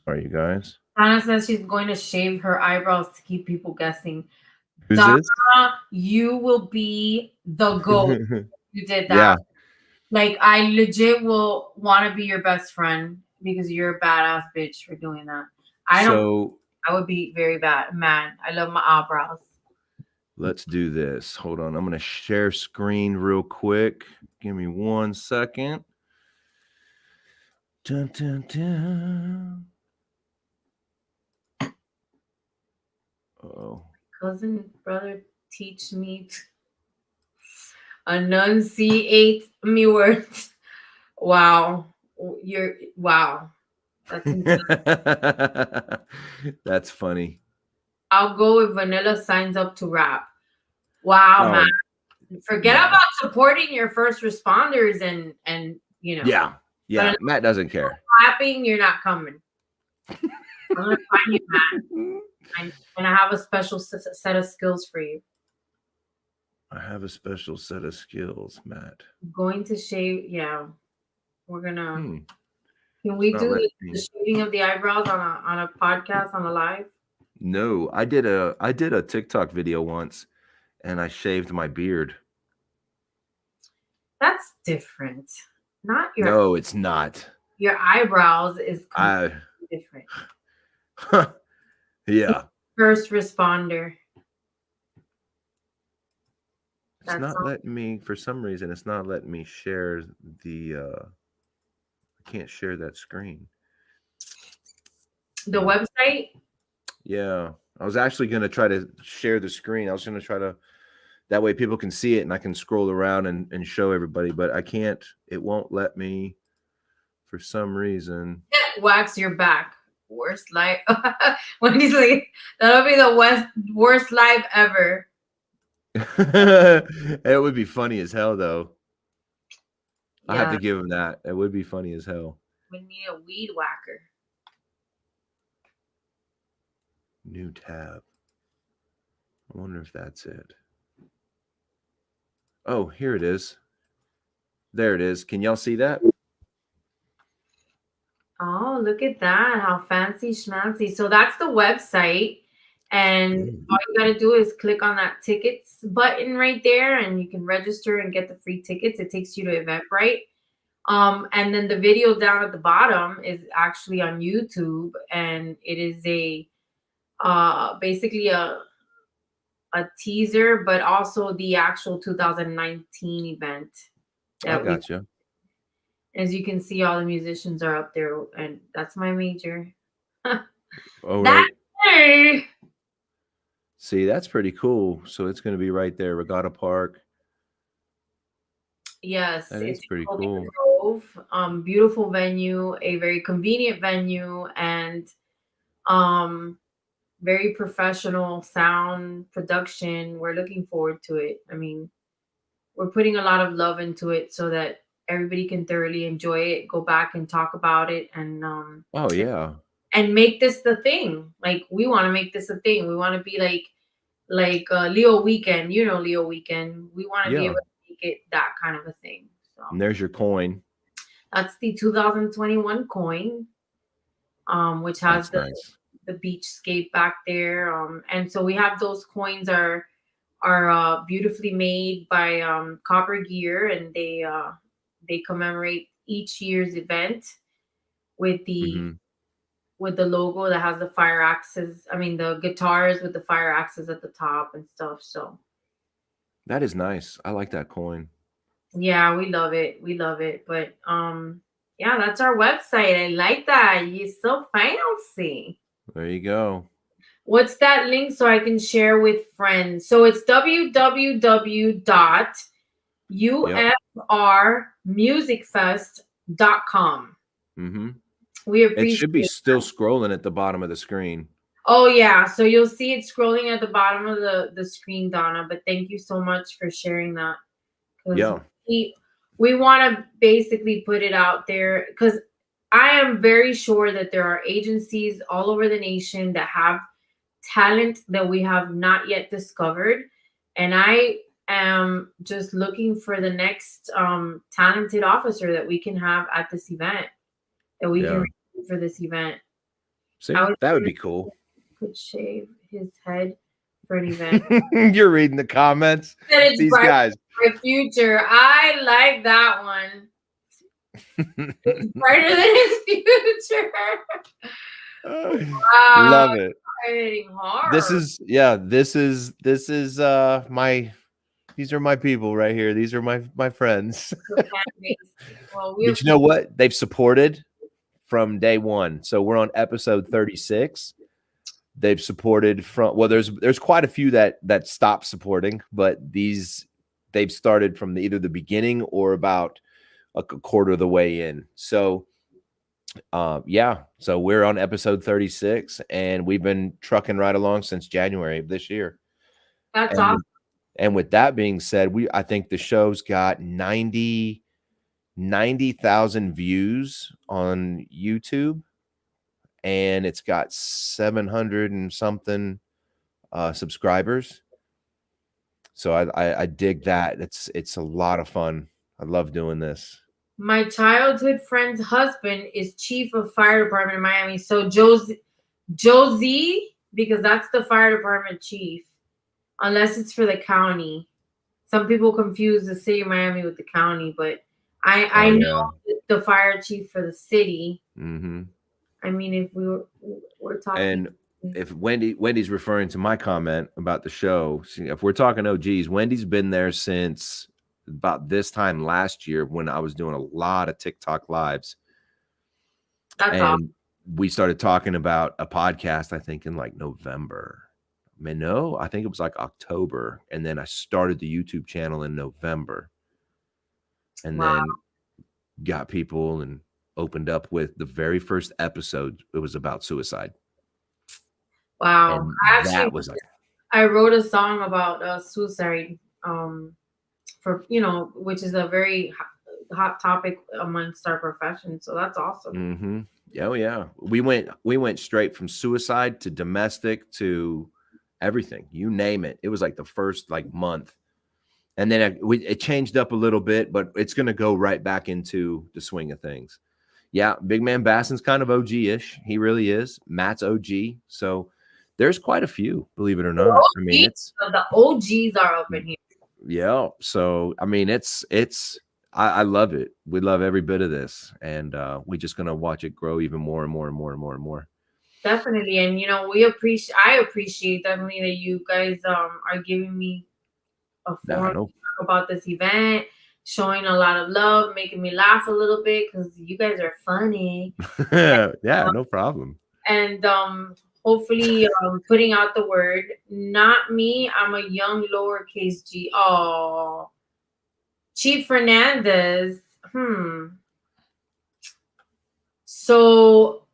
Sorry, you guys. Donna says she's going to shave her eyebrows to keep people guessing. Who's Donna, this? you will be the goat. You did that. Yeah. Like, I legit will want to be your best friend because you're a badass bitch for doing that. So I would be very mad. I love my eyebrows. let's do this. Hold on. I'm going to share screen real quick. Give me 1 second. Dun, dun, dun. Oh. Cousin, brother, teach me to enunciate me words. Wow. Wow. That's That's funny. I'll go if Vanilla signs up to rap. Wow, man. Oh, Forget yeah. about supporting your first responders and Yeah. but Yeah. Matt doesn't care. rapping, you're not coming. I'm gonna find you, man. And I have a special set of skills for you. I have a special set of skills, Matt. I'm going to shave. Yeah, we're gonna. Can It's we not do letting the me. shaving of the eyebrows on a podcast on a live? No, I did a TikTok video once and I shaved my beard. That's different. Not No, it's not. your eyebrows is I completely different. yeah. First responder. It's That's not letting me for some reason it's not letting me share the I can't share that screen. the website. Yeah. I was actually going to try to share the screen. I was going to try to that way people can see it and I can scroll around and show everybody, but I can't. It won't let me for some reason. Wax your back. Worst life. Wendy's like, that'll be the worst life ever. It would be funny as hell, though. I have Yeah, to give him that. It would be funny as hell. we need a weed whacker. New tab. I wonder if that's it. Oh, here it is. There it is. Can y'all see that? Oh, look at that. How fancy schmancy. So that's the website. And all you got to do is click on that tickets button right there and you can register and get the free tickets. It takes you to Eventbrite. And then the video down at the bottom is actually on YouTube, and it is a basically a teaser, but also the actual 2019 event I that we, gotcha. as you can see, all the musicians are up there, and that's my major. Oh, That right. See, that's pretty cool. So it's going to be right there, Regatta Park. yes, That it's is in pretty Coconut cool. Grove. Beautiful venue, a very convenient venue, and um very professional sound production. We're looking forward to it. I mean, we're putting a lot of love into it so that everybody can thoroughly enjoy it, go back and talk about it, Oh, yeah. and make this the thing. Like, we want to make this a thing. We want to be like Leo Weekend. You know, Leo Weekend. We want to be able Yeah. to make it that kind of a thing. So And there's your coin. that's the 2021 coin, which has That's nice. the beachscape back there. And so we have those coins are beautifully made by Copper Gear, and they commemorate each year's event with Hmm. the logo that has the fire axes. I mean, the guitars with the fire axes at the top and stuff. So That is nice. I like that coin. yeah, we love it. We love it. But yeah, that's our website. I like that. You're so fancy. There you go. What's that link so I can share with friends? So it's Yep. www.ufrmusicfest.com. Hmm. We It appreciate should be it. still scrolling at the bottom of the screen. Oh yeah, so you'll see it scrolling at the bottom of the screen, Donna. But thank you so much for sharing that, because Yeah. we want to basically put it out there, because I am very sure that there are agencies all over the nation that have talent that we have not yet discovered, and I am just looking for the next talented officer that we can have at this event, that we can Yeah. recruit for this event. I See, was that would wondering be cool. if he could shave his head for an event. You're reading the comments. That it's These bright guys. for my future. I like that one. It's brighter than his future. Wow, Love it. hitting This hard. is my these are my people right here. These are my friends. The fan base. Well, we But you know appreciate. what? They've supported from day one. So we're on episode 36. They've supported from, well, there's quite a few that stopped supporting, but these they've started from either the beginning or about a quarter of the way in. So yeah, so we're on episode 36, and we've been trucking right along since January of this year. That's And awesome. with, and with that being said, I think the show's got 90,000 views on YouTube, and it's got 700 and something subscribers. So I dig that. It's a lot of fun. I love doing this. My childhood friend's husband is chief of fire department in Miami. So Josie, because that's the fire department chief, unless it's for the county. Some people confuse the city of Miami with the county, but Oh I yeah. know the fire chief for the city. Mm-hmm. I mean, if we're talking. And if Wendy's referring to my comment about the show, see, if we're talking OGs, Wendy's been there since about this time last year when I was doing a lot of TikTok lives. That's awesome. And we started talking about a podcast, I think in like November. I mean, no, I think it was like October. And then I started the YouTube channel in November. And Wow. then got people and opened up with the very first episode. It was about suicide. Wow. And I actually that was like, I wrote a song about suicide, for which is a very hot topic amongst our profession. So that's awesome. mm-hmm. Oh yeah. We went straight from suicide to domestic to everything. You name it. It was like the first like month. And then it changed up a little bit, but it's going to go right back into the swing of things. Yeah, Big Man Basson's kind of OG-ish. He really is. Matt's OG. So there's quite a few, believe it or not. I mean, it's The OGs are up in here. yeah. So I mean, it's I love it. We love every bit of this, and we're just gonna watch it grow even more and more and more and more and more. Definitely. And I appreciate definitely that you guys are giving me a Yeah, I forum to know. talk about this event, showing a lot of love, making me laugh a little bit because you guys are funny. Yeah, no problem. And hopefully putting out the word. Not me, I'm a young lowercase g. Oh, Chief Fernandez. So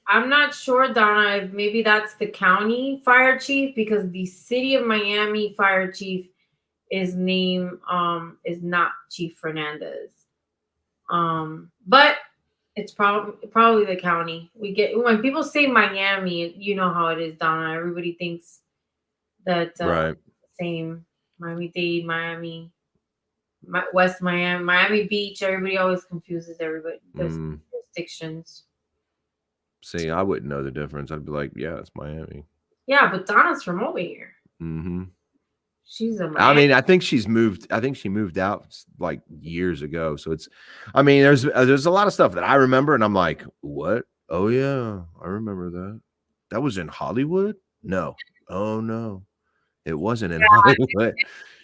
I'm not sure, Donna, if maybe that's the county fire chief, because the city of Miami fire chief is not Chief Fernandez. But it's probably the county. We get when people say Miami, you know how it is, Donna. Everybody thinks that Right. same Miami-Dade, Miami, West Miami, Miami Beach. Everybody always confuses everybody. There's jurisdictions. See, I wouldn't know the difference. I'd be like, yeah, it's Miami. Yeah, but Donna's from over here. Mm-hmm. She's a I Miami. mean, I think she's moved. I think she moved out like years ago. So it's, I mean, there's a lot of stuff that I remember, and I'm like, what? Oh yeah, I remember that. That was in Hollywood. No, oh no, it wasn't in Hollywood.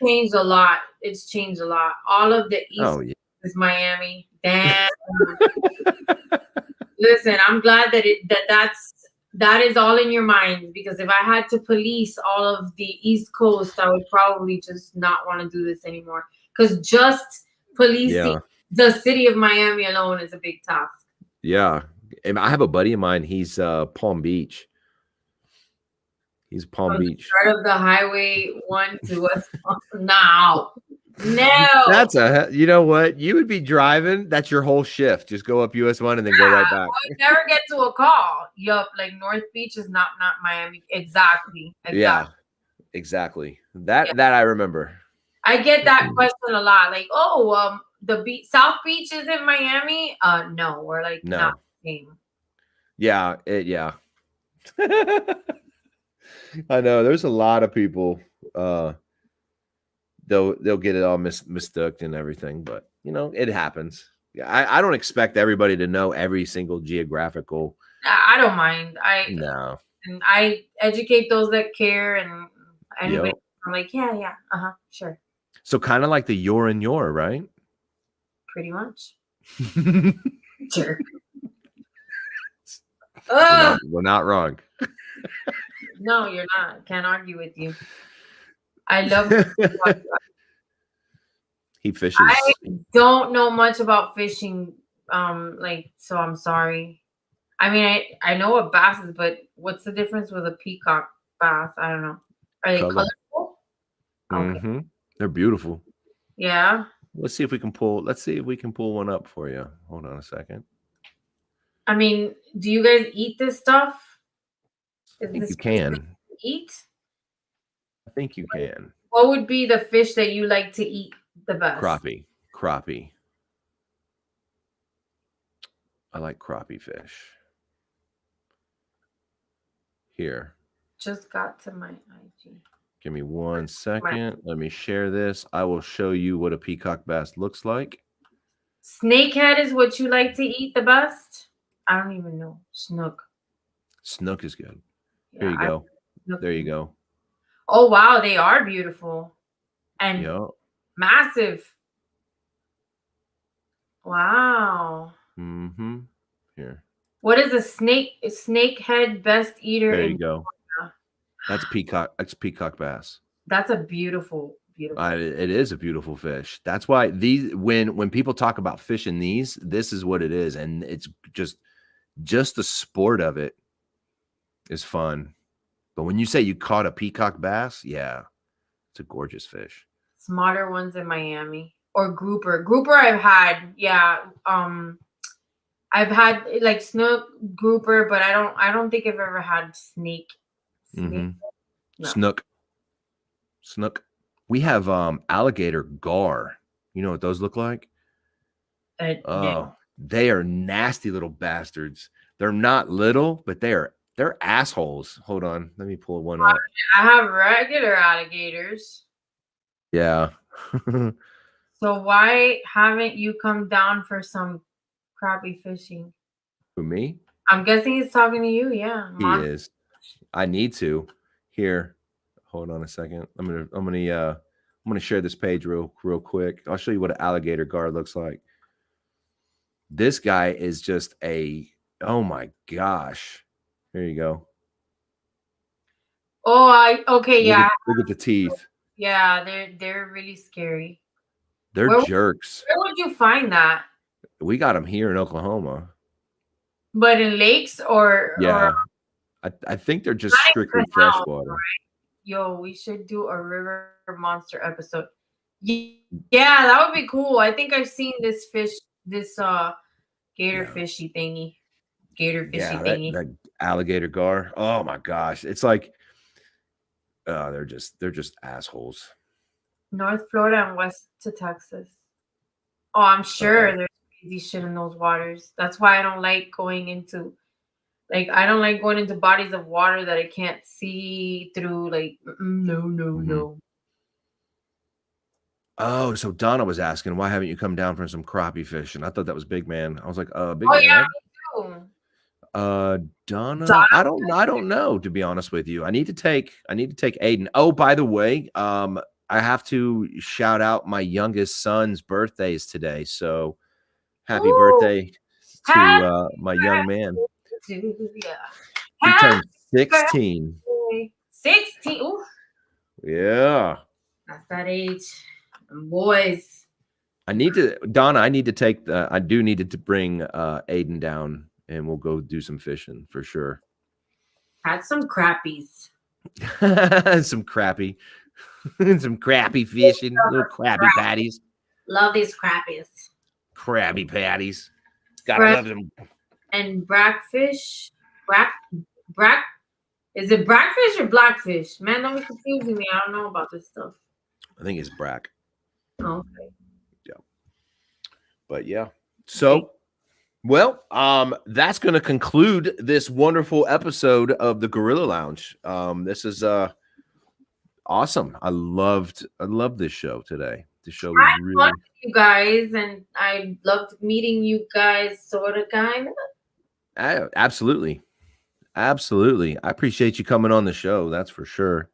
Changed a lot. It's changed a lot. All of the East Oh yeah, is Miami. Damn. Listen, I'm glad that is all in your mind, because if I had to police all of the East Coast, I would probably just not want to do this anymore. Because just policing yeah, the city of Miami alone is a big task. yeah. And I have a buddy of mine. He's Palm Beach. He's Palm From the Beach. start of the highway 1 to West Palm. No. That's you know what? You would be driving. That's your whole shift. Just go up US 1 and then go right back. I would never get to a call. Yup, like North Beach is not Miami. Exactly. Yeah, exactly. Yeah. That I remember. I get that question a lot. Like, oh, the South Beach is in Miami. No, we're like not the same. Yeah, yeah. I know. There's a lot of people. They'll get it all mistook and everything, but you know it happens. Yeah, I don't expect everybody to know every single geographical. I don't mind. No. And I educate those that care, and anybody. Yep. I'm like, yeah, sure. So kind of like the you're and your, right? Pretty much. Sure. We're not wrong. No, you're not. Can't argue with you. I love. He fishes. I don't know much about fishing. So I'm sorry. I mean, I know what bass is, but what's the difference with a peacock bass? I don't know. Are they colorful? Okay. They're beautiful. Yeah. Let's see if we can pull one up for you. Hold on a second. I mean, do you guys eat this stuff? I think you can. Eat? I think you can. What would be the fish that you like to eat the best? Crappie. I like crappie fish. Here. Just got to my IG. Give me 1 second. Let me share this. I will show you what a peacock bass looks like. Snakehead is what you like to eat the best? I don't even know. Snook. Snook is good. Yeah, here you go. There you go. Oh, wow. They are beautiful. And massive. Wow. Mm-hmm. Here. What is a snakehead best eater? There you go. That's peacock. That's peacock bass. That's a beautiful. It is a beautiful fish. That's why when people talk about fishing these, this is what it is, and it's just the sport of it is fun. But when you say you caught a peacock bass, yeah, it's a gorgeous fish. Smarter ones in Miami or grouper. Grouper I've had, yeah. I've had like snook, grouper, but I don't think I've ever had snake. No. Snook. We have alligator gar. You know what those look like? Yeah. They are nasty little bastards. They're not little, but they're assholes. Hold on, let me pull one up. I have regular alligators. Yeah. So why haven't you come down for some crappie fishing? For me, I'm guessing he's talking to you. Yeah. he is. I need to. Here, hold on a second. I'm gonna share this page real quick. I'll show you what an alligator guard looks like. This guy is just a, oh my gosh. Here you go. Oh, okay, yeah. Look at the teeth. Yeah, they're really scary. They're Where jerks. where would you find that? We got them here in Oklahoma. But in lakes or Yeah. I think they're just not in strictly canals, freshwater. yo, we should do a river monster episode. Yeah, that would be cool. I think I've seen this fish, this gator Yeah. fishy thingy. Gator fishy Yeah, thingy. that alligator gar. Oh my gosh. It's like they're just assholes. North Florida and west to Texas. Oh, I'm sure there's crazy shit in those waters. That's why I don't like going into bodies of water that I can't see through. Like, no, no. Oh, so Donna was asking, why haven't you come down for some crappie fishing? I thought that was Big Man. I was like, Big Oh Man. yeah, me too. Donna, I don't know, to be honest with you. I need to take Aiden. Oh, by the way, I have to shout out my youngest son's birthdays today. So happy birthday to my young man. Yeah. He turned 16. 16. Ooh, Yeah. that's that age. And boys. I need to I do need to bring Aiden down and we'll go do some fishing for sure. Had some crappies. some crappy fishing, little crabby patties. Love these crappies. Crabby patties. Gotta love them. And brackfish. Brack. Is it brackfish or blackfish? Man, don't be confusing me. I don't know about this stuff. I think it's brack. Oh, okay. Yeah. But yeah. So, well, that's going to conclude this wonderful episode of the Gorilla Lounge. This is awesome. I loved this show today. The show was really fun with you guys, and I loved meeting you guys, sort of, kind of. Absolutely. I appreciate you coming on the show. That's for sure.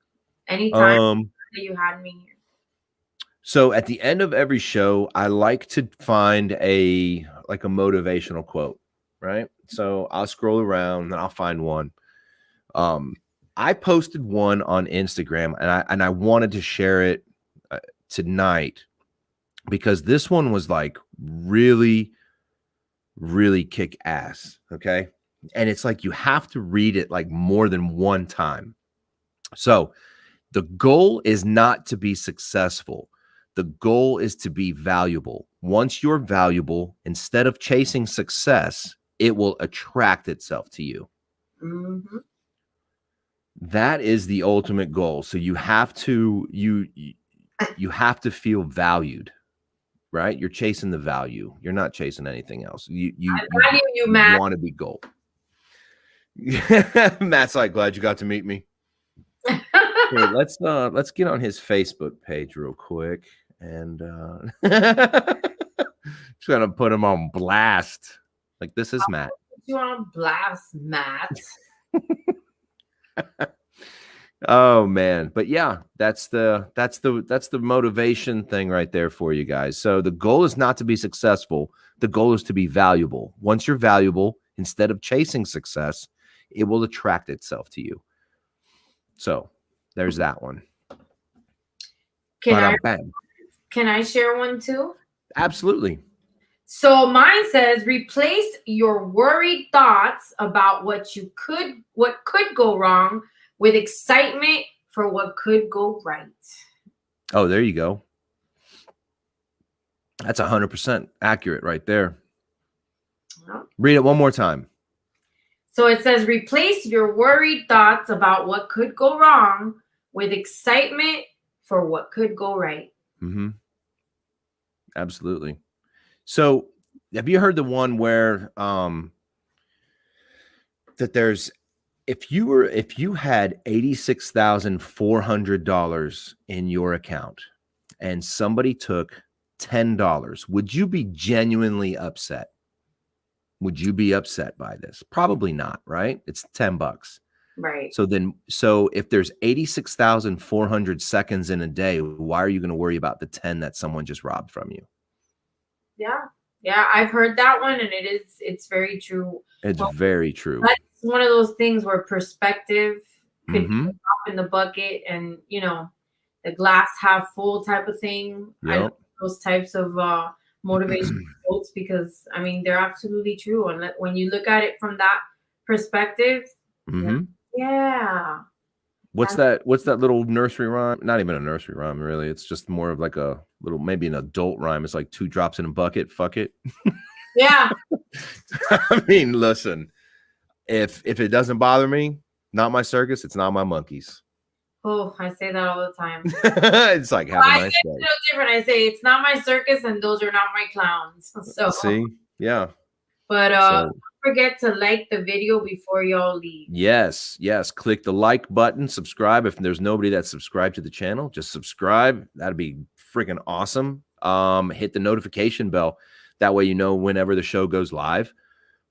Anytime that you had me here. So at the end of every show, I like to find a motivational quote, right? So I'll scroll around and I'll find one. I posted one on Instagram and I wanted to share it tonight because this one was like really, really kick ass. Okay. And it's like you have to read it like more than one time. So the goal is not to be successful. The goal is to be valuable. Once you're valuable, instead of chasing success, it will attract itself to you. Mm-hmm. That is the ultimate goal. So you have to you have to feel valued, right? You're chasing the value. You're not chasing anything else. You value you, Matt. Want to be gold. Matt's like, glad you got to meet me. Here, let's get on his Facebook page real quick and just gonna put him on blast. Like, this is Matt. You on blast, Matt? Oh man, but yeah, that's the motivation thing right there for you guys. So the goal is not to be successful. The goal is to be valuable. Once you're valuable, instead of chasing success, it will attract itself to you. So there's that one. Can I share one too? Absolutely. So mine says, replace your worried thoughts about what could go wrong with excitement for what could go right. Oh, there you go. That's 100% accurate right there. Well, read it one more time. So it says, replace your worried thoughts about what could go wrong with excitement for what could go right. Mm-hmm. Absolutely. So have you heard the one where that there's if you had $86,400 in your account and somebody took $10, would you be genuinely upset? Would you be upset by this? Probably not, right? It's $10. Right. So if there's 86,400 seconds in a day, why are you going to worry about the 10 that someone just robbed from you? Yeah. Yeah, I've heard that one, and it's very true. It's Well, very true. that's one of those things where perspective could be a Mm-hmm. drop in the bucket, and the glass half full type of thing. I love Yep. those types of motivation quotes, because I mean they're absolutely true. And when you look at it from that perspective, Mm-hmm. yeah. What's that little nursery rhyme? Not even a nursery rhyme, really. It's just more of like a little, maybe an adult rhyme. It's like 2 drops in a bucket. Fuck it. Yeah. I mean, listen, if it doesn't bother me, not my circus, it's not my monkeys. Oh, I say that all the time. It's like, have a I nice say it's a day. little different. I say it's not my circus, and those are not my clowns. So, See? Yeah. but So don't forget to like the video before y'all leave. yes, click the like button, subscribe. If there's nobody that's subscribed to the channel, just subscribe. That'd be freaking awesome. Hit the notification bell. That way you know whenever the show goes live.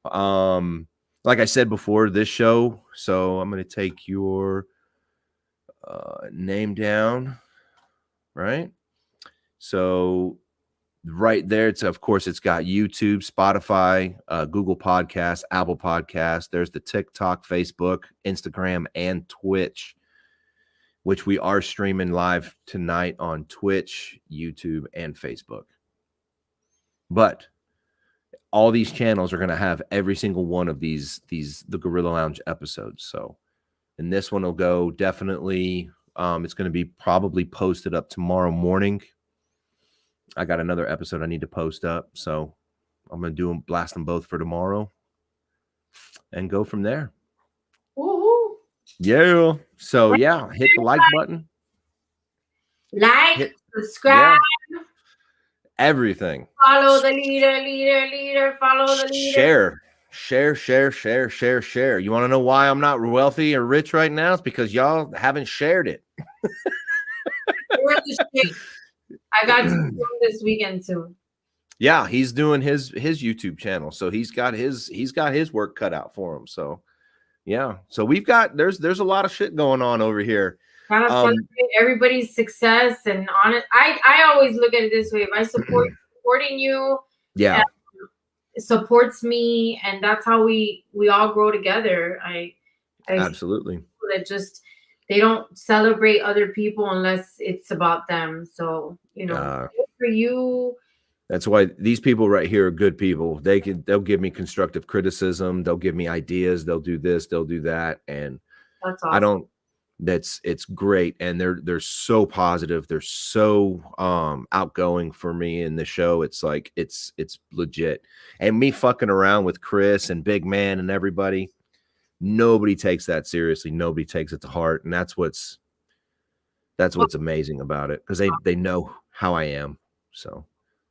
Like I said before, this show, so I'm going to take your name down, right? So right there, it's of course it's got YouTube, Spotify, Google Podcasts, Apple Podcasts. There's the TikTok, Facebook, Instagram, and Twitch, which we are streaming live tonight on Twitch, YouTube, and Facebook. But all these channels are going to have every single one of the Gorilla Lounge episodes. So, and this one will go definitely. It's going to be probably posted up tomorrow morning. I got another episode I need to post up, so I'm going to blast them both for tomorrow and go from there. Woohoo. Yeah. So yeah, hit the like button. Subscribe. Yeah. Everything. Follow the leader. Follow the leader. Share. You want to know why I'm not wealthy or rich right now? It's because y'all haven't shared it. I got to do this weekend too. Yeah, he's doing his YouTube channel, so he's got his work cut out for him. So yeah, so there's a lot of shit going on over here. Gotta celebrate everybody's success, and on it, I always look at it this way: if I supporting you, yeah, it supports me, and that's how we all grow together. I absolutely. That just they don't celebrate other people unless it's about them. So good for you. That's why these people right here are good people. They'll give me constructive criticism. They'll give me ideas. They'll do this. They'll do that. And that's awesome. It's great. And they're so positive. They're so outgoing for me in the show. It's like it's legit. And me fucking around with Chris and Big Man and everybody, nobody takes that seriously. Nobody takes it to heart. And that's what's amazing about it, because they know how I am. So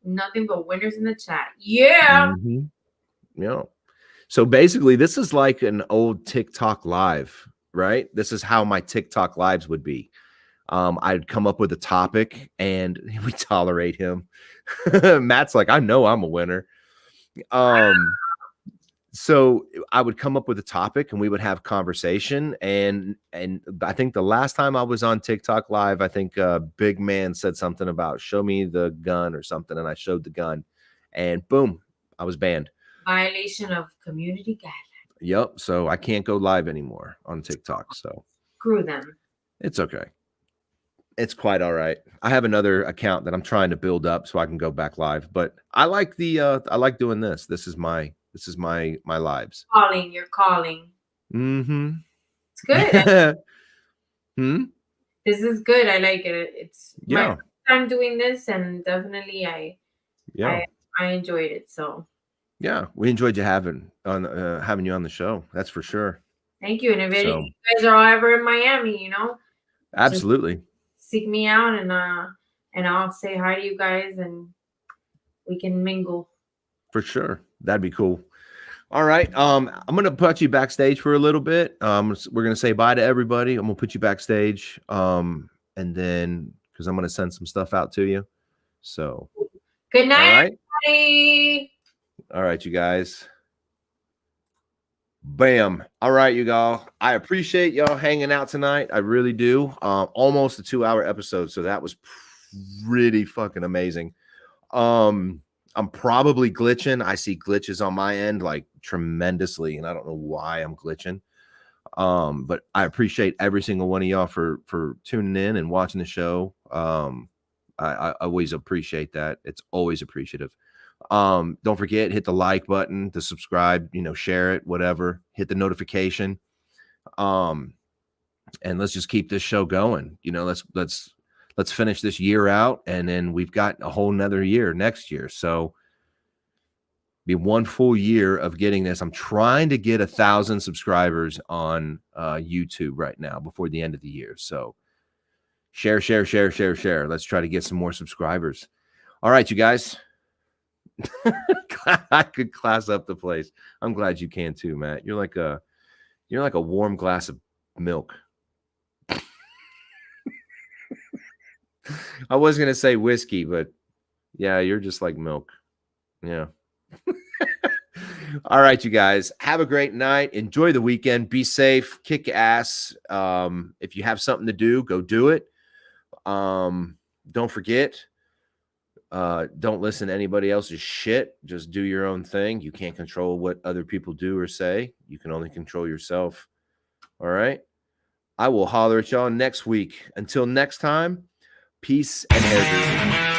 nothing but winners in the chat. Yeah. Mm-hmm. Yeah. So basically, this is like an old TikTok live, right? This is how my TikTok lives would be. I'd come up with a topic and we tolerate him. Matt's like, I know I'm a winner. So I would come up with a topic and we would have conversation. And I think the last time I was on TikTok live, I think Big Man said something about show me the gun or something. And I showed the gun and boom, I was banned. Violation of community guidelines. Yep. So I can't go live anymore on TikTok. So screw them. It's okay. It's quite all right. I have another account that I'm trying to build up so I can go back live, but I like I like doing this. This is my lives. You're calling. Mm-hmm. It's good. Hmm? This is good. I like it. It's my first time doing this, and definitely I enjoyed it. So yeah, we enjoyed you having you on the show. That's for sure. Thank you. And if you guys are all ever in Miami, absolutely seek me out, and I'll say hi to you guys, and we can mingle. For sure. That'd be cool. All right. I'm going to put you backstage for a little bit. We're going to say bye to everybody. I'm going to put you backstage. And then, because I'm going to send some stuff out to you. So Good night, All right. everybody. All right, you guys. Bam. All right, you all. I appreciate y'all hanging out tonight. I really do. Almost a 2-hour episode, so that was pretty fucking amazing. I'm probably glitching. I see glitches on my end like tremendously, and I don't know why I'm glitching. But I appreciate every single one of y'all for tuning in and watching the show. I always appreciate that. It's always appreciative. Don't forget, hit the like button, the subscribe, share it, whatever, hit the notification. And let's just keep this show going. Let's finish this year out, and then we've got a whole nother year next year. So be 1 full year of getting this. I'm trying to get 1,000 subscribers on YouTube right now before the end of the year. So share. Let's try to get some more subscribers. All right, you guys. I could class up the place. I'm glad you can too, Matt. You're like a warm glass of milk. I was gonna say whiskey, but yeah, you're just like milk. Yeah. All right, you guys. Have a great night. Enjoy the weekend. Be safe. Kick ass. If you have something to do, go do it. Don't forget. Don't listen to anybody else's shit. Just do your own thing. You can't control what other people do or say. You can only control yourself. All right. I will holler at y'all next week. Until next time, peace and hair grease.